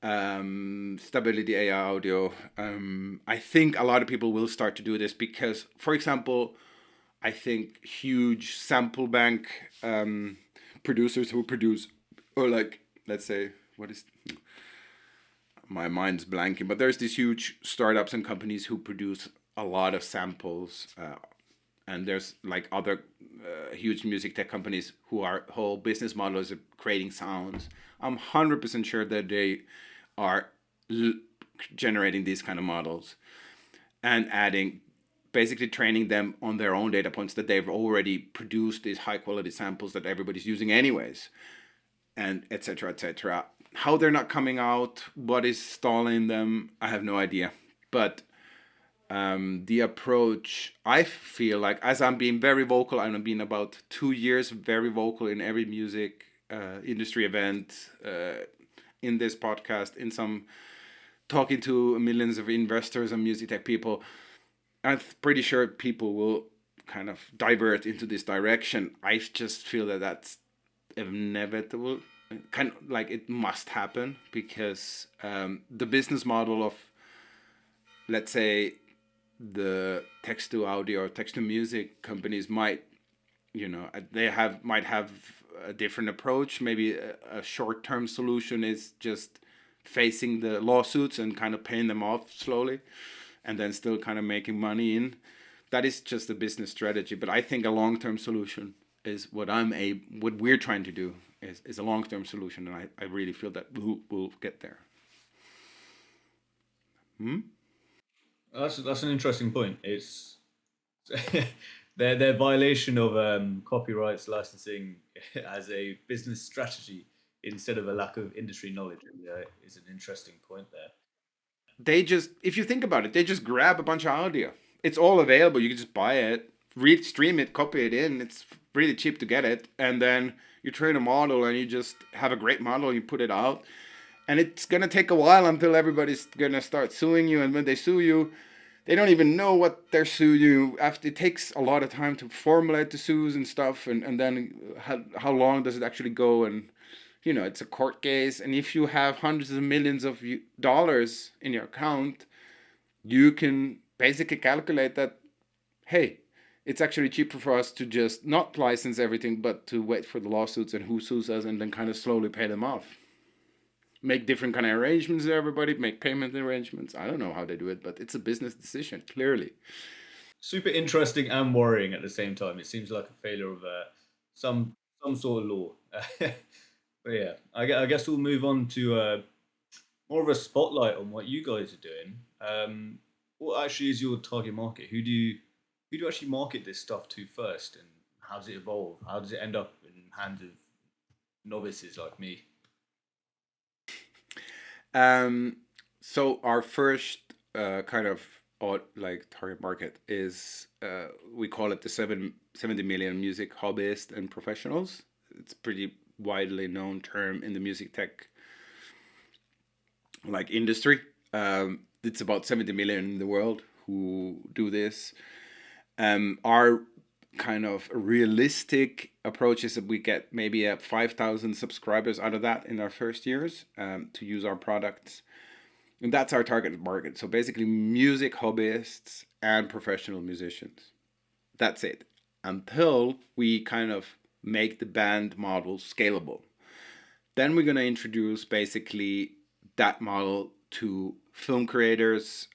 Stability AI audio. I think a lot of people will start to do this because, for example, I think huge sample bank producers who produce, or like, let's say, my mind's blanking, but there's these huge startups and companies who produce a lot of samples, and there's like other huge music tech companies who are whole business models of creating sounds. I'm 100% sure that they are generating these kind of models and basically training them on their own data points that they've already produced these high quality samples that everybody's using anyways, and etc., etc. How they're not coming out, what is stalling them, I have no idea. But the approach, I feel like, as I'm being very vocal, I've been about 2 years very vocal in every music industry event, in this podcast, in some talking to millions of investors and music tech people. I'm pretty sure people will kind of divert into this direction. I just feel that that's inevitable, kind of like it must happen, because the business model of, let's say, the text to audio or text to music companies might have a different approach. Maybe a short-term solution is just facing the lawsuits and kind of paying them off slowly, and then still kind of making money in. That is just a business strategy. But I think a long-term solution is what we're trying to do is a long-term solution, and I really feel that we'll get there. That's an interesting point. It's their violation of copyrights licensing as a business strategy instead of a lack of industry knowledge is an interesting point there. If you think about it, they just grab a bunch of audio. It's all available. You can just buy it, stream it, copy it in. It's really cheap to get it, and then you train a model and you just have a great model. You put it out. And it's going to take a while until everybody's going to start suing you. And when they sue you, they don't even know what they're suing you. It takes a lot of time to formulate the sues and stuff. And then how long does it actually go? And, it's a court case, and if you have hundreds of millions of dollars in your account, you can basically calculate that, hey, it's actually cheaper for us to just not license everything, but to wait for the lawsuits and who sues us, and then kind of slowly pay them off. Make different kind of arrangements with everybody, make payment arrangements. I don't know how they do it, but it's a business decision, clearly. Super interesting and worrying at the same time. It seems like a failure of some sort of law. But yeah, I guess we'll move on to more of a spotlight on what you guys are doing. What actually is your target market? Who do you actually market this stuff to first, and how does it evolve? How does it end up in hands of novices like me? So our first kind of target market is we call it the 70 million music hobbyists and professionals. It's pretty widely known term in the music tech industry. It's about 70 million in the world who do this. Our kind of realistic approach is that we get maybe 5,000 subscribers out of that in our first years to use our products. And that's our target market. So basically music hobbyists and professional musicians. That's it. Until we kind of make the band model scalable. Then we're going to introduce basically that model to film creators,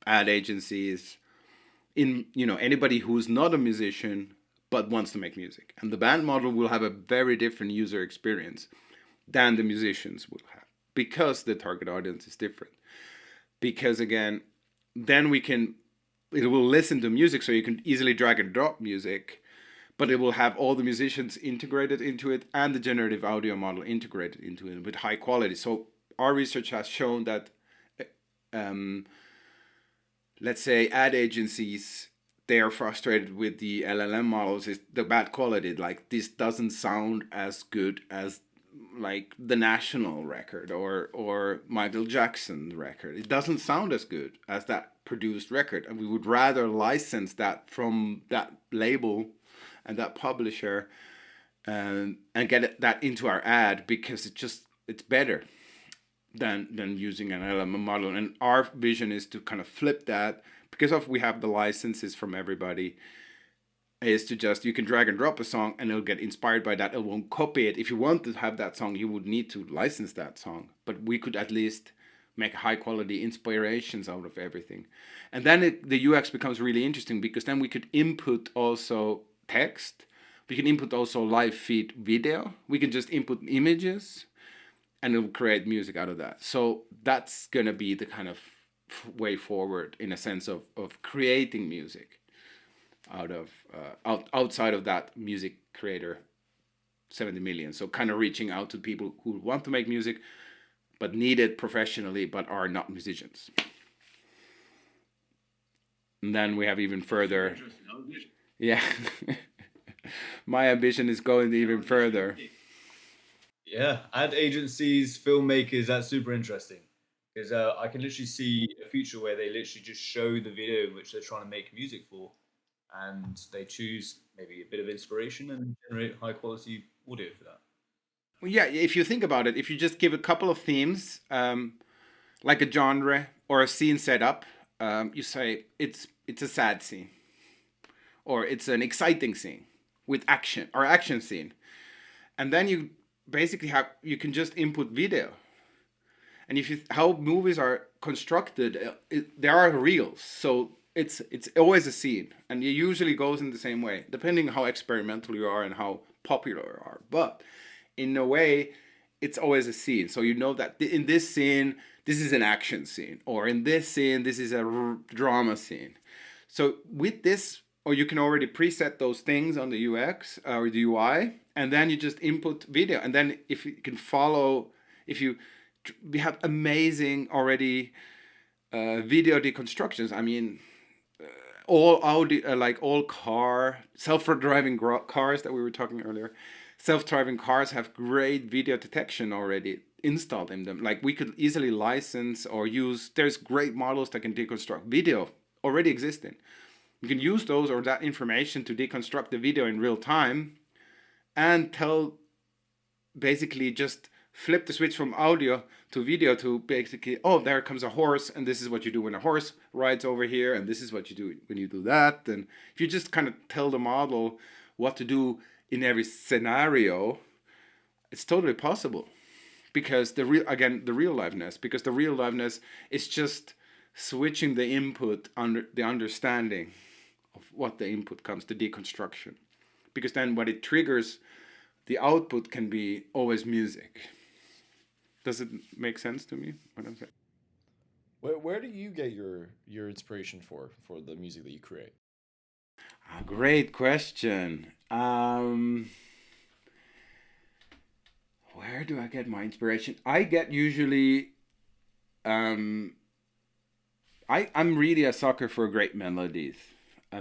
ad agencies, anybody who's not a musician but wants to make music. And the band model will have a very different user experience than the musicians will have, because the target audience is different. Because again, then it will listen to music, so you can easily drag and drop music, but it will have all the musicians integrated into it and the generative audio model integrated into it with high quality. So our research has shown that let's say ad agencies, they are frustrated with the LLM models, is the bad quality. Like, this doesn't sound as good as like the National record or Michael Jackson record. It doesn't sound as good as that produced record, and we would rather license that from that label and that publisher and get that into our ad, because it's better than using an LLM model. And our vision is to kind of flip that, because we have the licenses from everybody, is to just, you can drag and drop a song and it'll get inspired by that. It won't copy it. If you want to have that song, you would need to license that song, but we could at least make high quality inspirations out of everything. And then the UX becomes really interesting, because then we could input also text, we can input also live feed video, we can just input images, and it will create music out of that. So that's going to be the kind of way forward, in a sense of creating music out of outside of that music creator 70 million. So kind of reaching out to people who want to make music but need it professionally but are not musicians. And then we have even further. Yeah. My ambition is going even further. Yeah, ad agencies, filmmakers, that's super interesting. Because I can literally see a future where they literally just show the video in which they're trying to make music for, and they choose maybe a bit of inspiration and generate high quality audio for that. Well, yeah, if you think about it, if you just give a couple of themes, like a genre or a scene setup, you say it's a sad scene, or it's an exciting scene with action, or action scene, and then you basically you can just input video. And how movies are constructed, there are reels, so it's always a scene, and it usually goes in the same way, depending on how experimental you are and how popular you are. But in a way, it's always a scene. So you know that in this scene, this is an action scene, or in this scene, this is a drama scene. So with this, or you can already preset those things on the UX or the UI, and then you just input video. And then if you can follow, we have amazing already video deconstructions. I mean, all audio, like all self-driving cars that we were talking earlier. Self-driving cars have great video detection already installed in them. Like, we could easily license or use. There's great models that can deconstruct video already existing. You can use those or that information to deconstruct the video in real time and tell basically just flip the switch from audio to video to basically, oh, there comes a horse, and this is what you do when a horse rides over here, and this is what you do when you do that. And if you just kind of tell the model what to do in every scenario, it's totally possible. Because the real liveness, because the real liveness is just switching the input under the understanding of what the input comes, the deconstruction. Because then what it triggers, the output can be always music. Does it make sense to me what I'm saying? Where do you get your inspiration for the music that you create? A great question. Where do I get my inspiration? I get usually, I'm really a sucker for great melodies.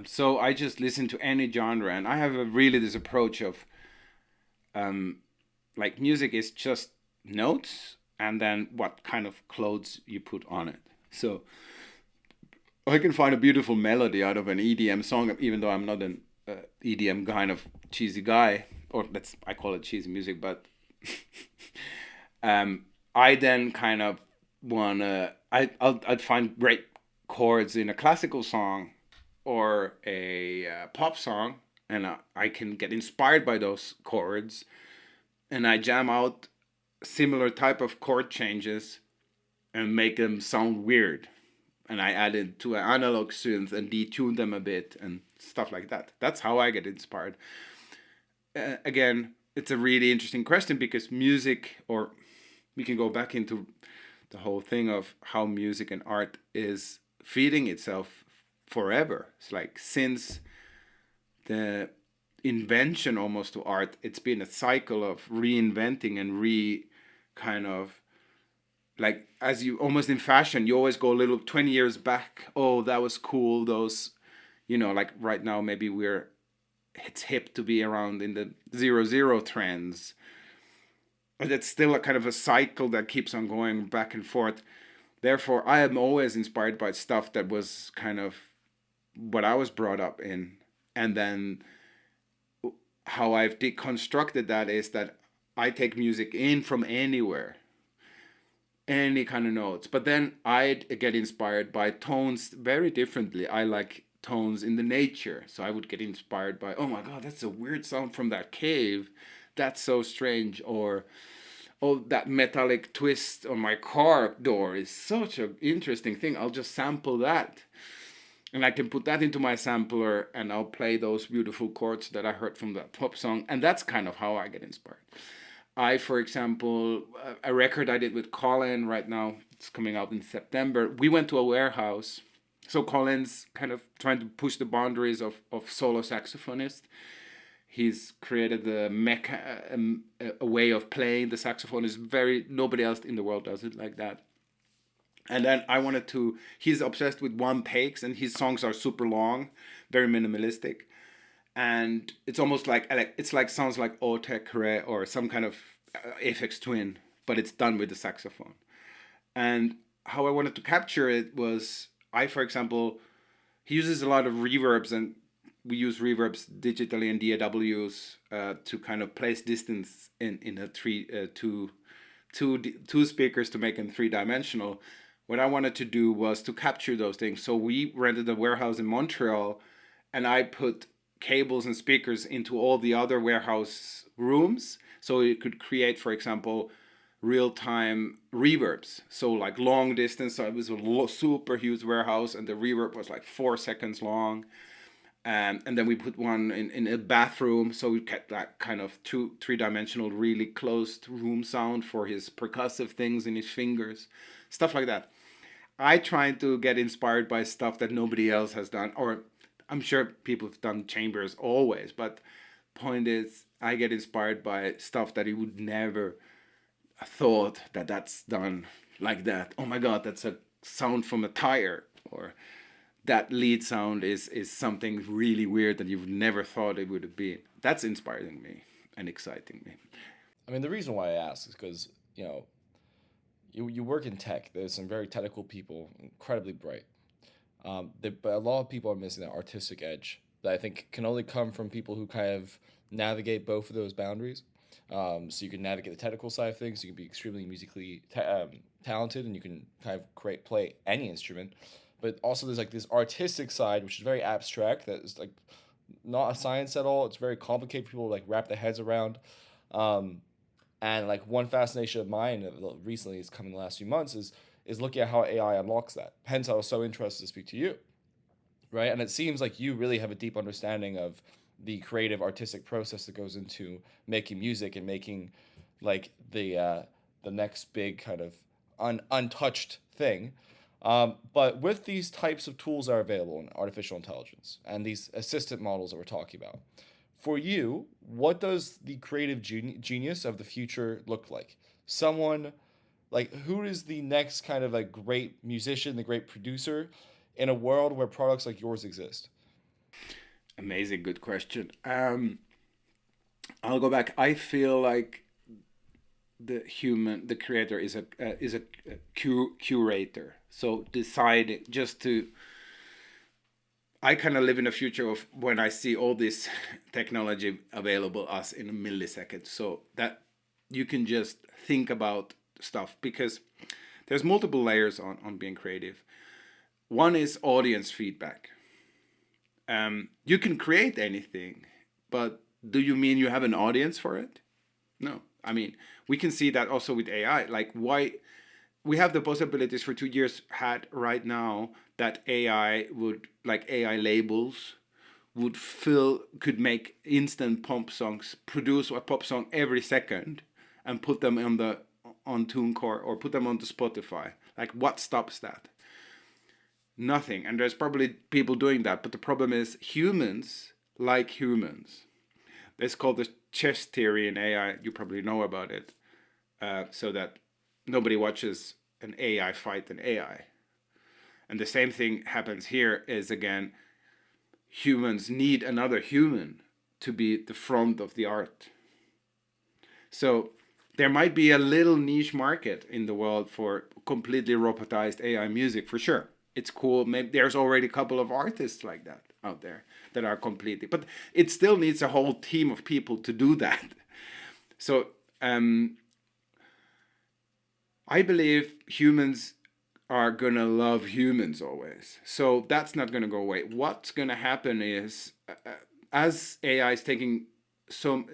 So I just listen to any genre, and I have this approach of, like, music is just notes and then what kind of clothes you put on it. So I can find a beautiful melody out of an EDM song, even though I'm not an EDM kind of cheesy guy, or I call it cheesy music, but I then kind of I'd find great chords in a classical song or a pop song, and I can get inspired by those chords, and I jam out similar type of chord changes and make them sound weird, and I add it to an analog synth and detune them a bit and stuff like that. That's how I get inspired. Again, it's a really interesting question, because music, or we can go back into the whole thing of how music and art is feeding itself forever. It's like, since the invention almost to art, it's been a cycle of reinventing and kind of, like, as you almost in fashion, you always go a little 20 years back. Oh, that was cool. Those, like right now, maybe it's hip to be around in the 00 trends. But it's still a kind of a cycle that keeps on going back and forth. Therefore, I am always inspired by stuff that was kind of what I was brought up in. And then how I've deconstructed that is that I take music in from anywhere, any kind of notes. But then I get inspired by tones very differently. I like tones in the nature. So I would get inspired by, oh my God, that's a weird sound from that cave. That's so strange. Or, oh, that metallic twist on my car door is such an interesting thing. I'll just sample that. And I can put that into my sampler, and I'll play those beautiful chords that I heard from that pop song. And that's kind of how I get inspired. For example, a record I did with Colin right now, it's coming out in September. We went to a warehouse. So Colin's kind of trying to push the boundaries of solo saxophonist. He's created a way of playing the saxophone. Nobody else in the world does it like that. And then he's obsessed with one takes, and his songs are super long, very minimalistic. And it's almost sounds like Otekre or some kind of Aphex Twin, but it's done with the saxophone. And how I wanted to capture it was, for example, he uses a lot of reverbs, and we use reverbs digitally and DAWs to kind of place distance in a two speakers to make them 3-dimensional. What I wanted to do was to capture those things. So we rented a warehouse in Montreal, and I put cables and speakers into all the other warehouse rooms, so it could create, for example, real-time reverbs. So like long distance. So it was a super huge warehouse, and the reverb was like 4 seconds long. And then we put one in a bathroom, so we kept that kind of 3-dimensional, really closed room sound for his percussive things in his fingers, stuff like that. I try to get inspired by stuff that nobody else has done, or I'm sure people have done chambers always, but point is, I get inspired by stuff that you would never thought that's done like that. Oh my God, that's a sound from a tire, or that lead sound is something really weird that you've never thought it would have been. That's inspiring me and exciting me. I mean, the reason why I ask is because, you work in tech. There's some very technical people, incredibly bright. But a lot of people are missing that artistic edge that I think can only come from people who kind of navigate both of those boundaries. So you can navigate the technical side of things. You can be extremely musically talented, and you can kind of play any instrument. But also there's like this artistic side, which is very abstract. That is like not a science at all. It's very complicated for people to like wrap their heads around. Um, and like one fascination of mine recently has come in the last few months is looking at how AI unlocks that. Hence, I was so interested to speak to you, right? And it seems like you really have a deep understanding of the creative artistic process that goes into making music and making like the next big kind of untouched thing. But with these types of tools that are available in artificial intelligence and these assistant models that we're talking about, for you, what does the creative genius of the future look like? Someone like who is the next kind of like great musician, the great producer in a world where products like yours exist? Amazing, good question. I'll go back. I feel like the creator is a curator. So deciding just to, I kind of live in the future of when I see all this technology available us in a millisecond, so that you can just think about stuff, because there's multiple layers on being creative. One is audience feedback. You can create anything, but do you mean you have an audience for it? No. I mean, we can see that also with AI. Like, why we have the possibilities for 2 years had right now that AI would, like AI labels, could make instant pop songs, produce a pop song every second, and put them on TuneCore or put them onto Spotify. Like, what stops that? Nothing. And there's probably people doing that, but the problem is humans like humans. It's called the chess theory in AI. You probably know about it. So that nobody watches an AI fight an AI. And the same thing happens here is, again, humans need another human to be the front of the art. So there might be a little niche market in the world for completely robotized AI music, for sure. It's cool. Maybe there's already a couple of artists like that out there that are completely, but it still needs a whole team of people to do that. So I believe humans are gonna love humans always. So that's not gonna go away. What's gonna happen is, as AI is taking some,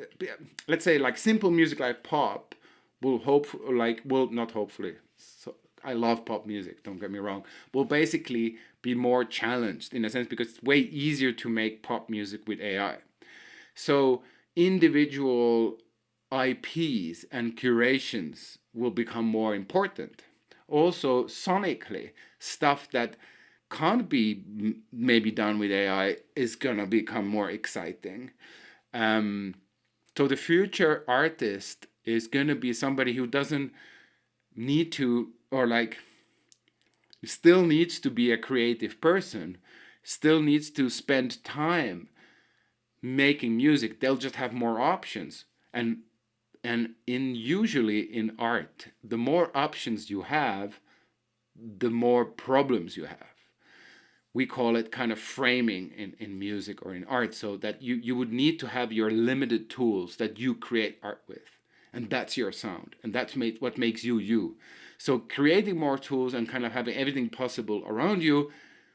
let's say like simple music like pop, will not hopefully. So I love pop music. Don't get me wrong. Will basically be more challenged in a sense because it's way easier to make pop music with AI. So individual IPs and curations will become more important. Also, sonically, stuff that can't be maybe done with AI is gonna become more exciting. So the future artist is gonna be somebody who doesn't need to, or like, still needs to be a creative person, still needs to spend time making music. They'll just have more options. And usually in art, the more options you have, the more problems you have. We call it kind of framing in music or in art, so that you would need to have your limited tools that you create art with. And that's your sound. And that's what makes you you. So creating more tools and kind of having everything possible around you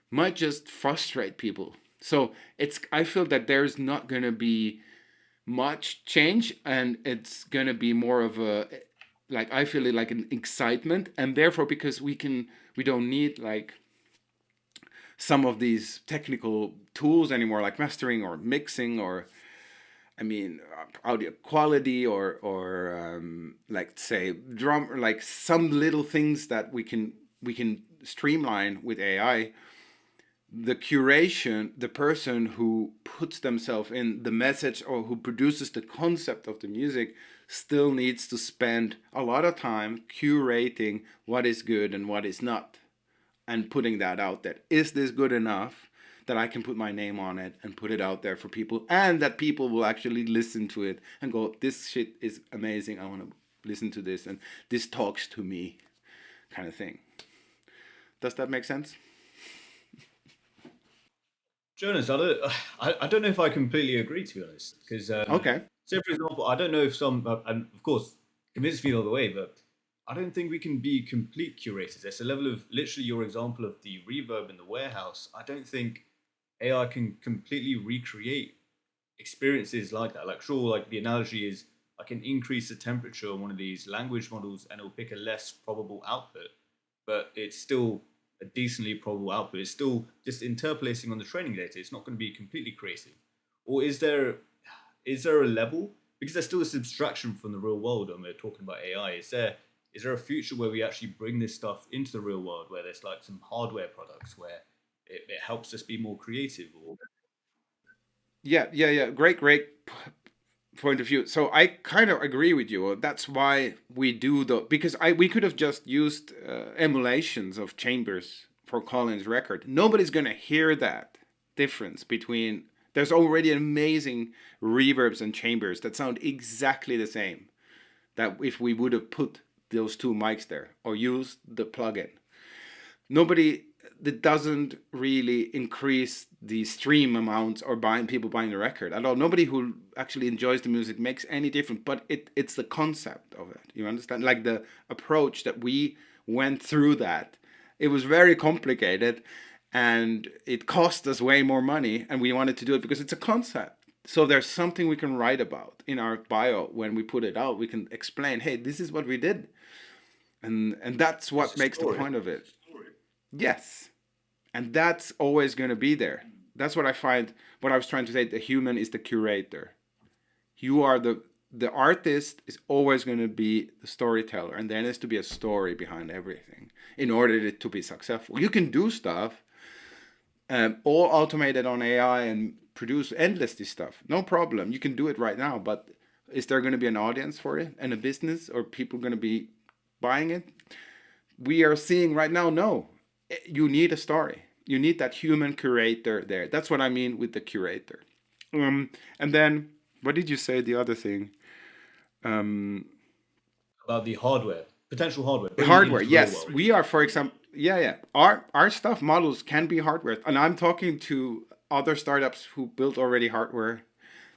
might just frustrate people. So I feel that there's not going to be much change, and it's going to be more of a, like, I feel it like an excitement. And therefore, because we don't need like some of these technical tools anymore, like mastering or mixing, or I mean audio quality, or like say drum, like some little things that we can streamline with AI. The curation, the person who puts themselves in the message or who produces the concept of the music, still needs to spend a lot of time curating what is good and what is not, and putting that out there. Is this good enough that I can put my name on it and put it out there for people, and that people will actually listen to it and go, this shit is amazing, I want to listen to this, and this talks to me, kind of thing. Does that make sense? Jonas, I don't know if I completely agree, to be honest, because Okay. say for example, I don't know if some, and of course, convince me all the way, but I don't think we can be complete curators. There's a level of literally your example of the reverb in the warehouse. I don't think AI can completely recreate experiences like that. Like, sure, like the analogy is I can increase the temperature on one of these language models and it'll pick a less probable output, but it's still a decently probable output. It's still just interpolating on the training data. It's not going to be completely creative. Or is there a level, because there's still this abstraction from the real world when we're talking about AI? Is there a future where we actually bring this stuff into the real world, where there's like some hardware products where it helps us be more creative? Or Yeah. Great point of view. So I kind of agree with you. That's why we do the because I we could have just used emulations of chambers for Colin's record. Nobody's gonna hear that difference between. There's already amazing reverbs and chambers that sound exactly the same. That if we would have put those two mics there or used the plugin, nobody that doesn't really increase the stream amounts or buying people buying the record at all. Nobody who actually enjoys the music makes any difference, but it's the concept of it. You understand? Like the approach that we went through that. It was very complicated and it cost us way more money and we wanted to do it because it's a concept. So there's something we can write about in our bio when we put it out. We can explain, hey, this is what we did. And that's it's what a makes the story. point of it. Yes. And that's always going to be there. That's what I find. What I was trying to say, the human is the curator. You are the artist is always going to be the storyteller, and there needs to be a story behind everything in order to be successful. You can do stuff all automated on AI and produce endlessly stuff, no problem. You can do it right now, but is there going to be an audience for it and a business, or people going to be buying it? We are seeing right now, no. You need a story. You need that human curator there. That's what I mean with the curator. And then, what did you say? The other thing, About the hardware, potential hardware, bringing it hardware. into the real Yes, world. we are. For example, yeah. Our stuff models can be hardware, and I'm talking to other startups who built already hardware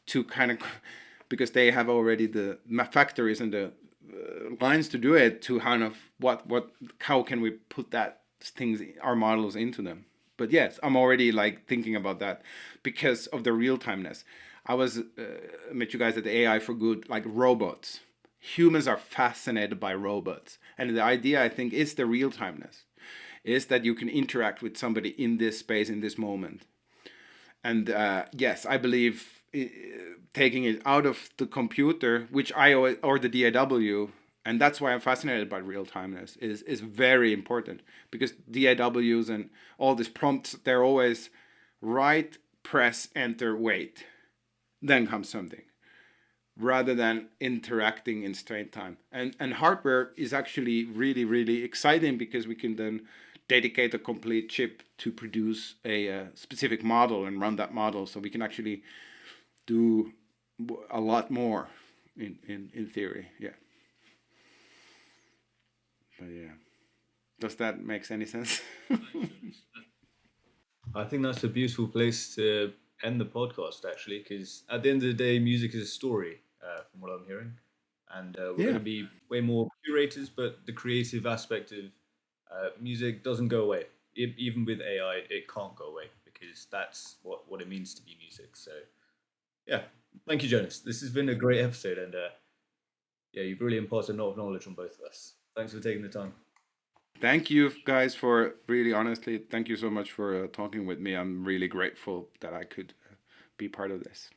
to kind of because they have already the factories and the lines to do it to kind of what how can we put that things our models into them. But yes, I'm already like thinking about that because of the real timeness. I was met you guys at the AI for Good, like robots. Humans are fascinated by robots, and the idea I think is the real timeness, is that you can interact with somebody in this space in this moment. And yes, I believe taking it out of the computer, which I always, or the DAW, and that's why I'm fascinated by real timeness, is very important because DAWs and all these prompts, they're always write, press, enter, wait. Then comes something rather than interacting in straight time. And hardware is actually really, really exciting because we can then dedicate a complete chip to produce a specific model and run that model. So we can actually do a lot more in theory. Yeah. But yeah. Does that make any sense? I think that's a beautiful place to end the podcast, actually, because at the end of the day, music is a story, from what I'm hearing, and we're going Yeah. to be way more curators. But the creative aspect of music doesn't go away. Even with AI, it can't go away because that's what it means to be music. So, yeah, thank you, Jonas. This has been a great episode, and yeah, you've really imparted a lot of knowledge on both of us. Thanks for taking the time. Thank you guys for really honestly, thank you so much for talking with me. I'm really grateful that I could be part of this.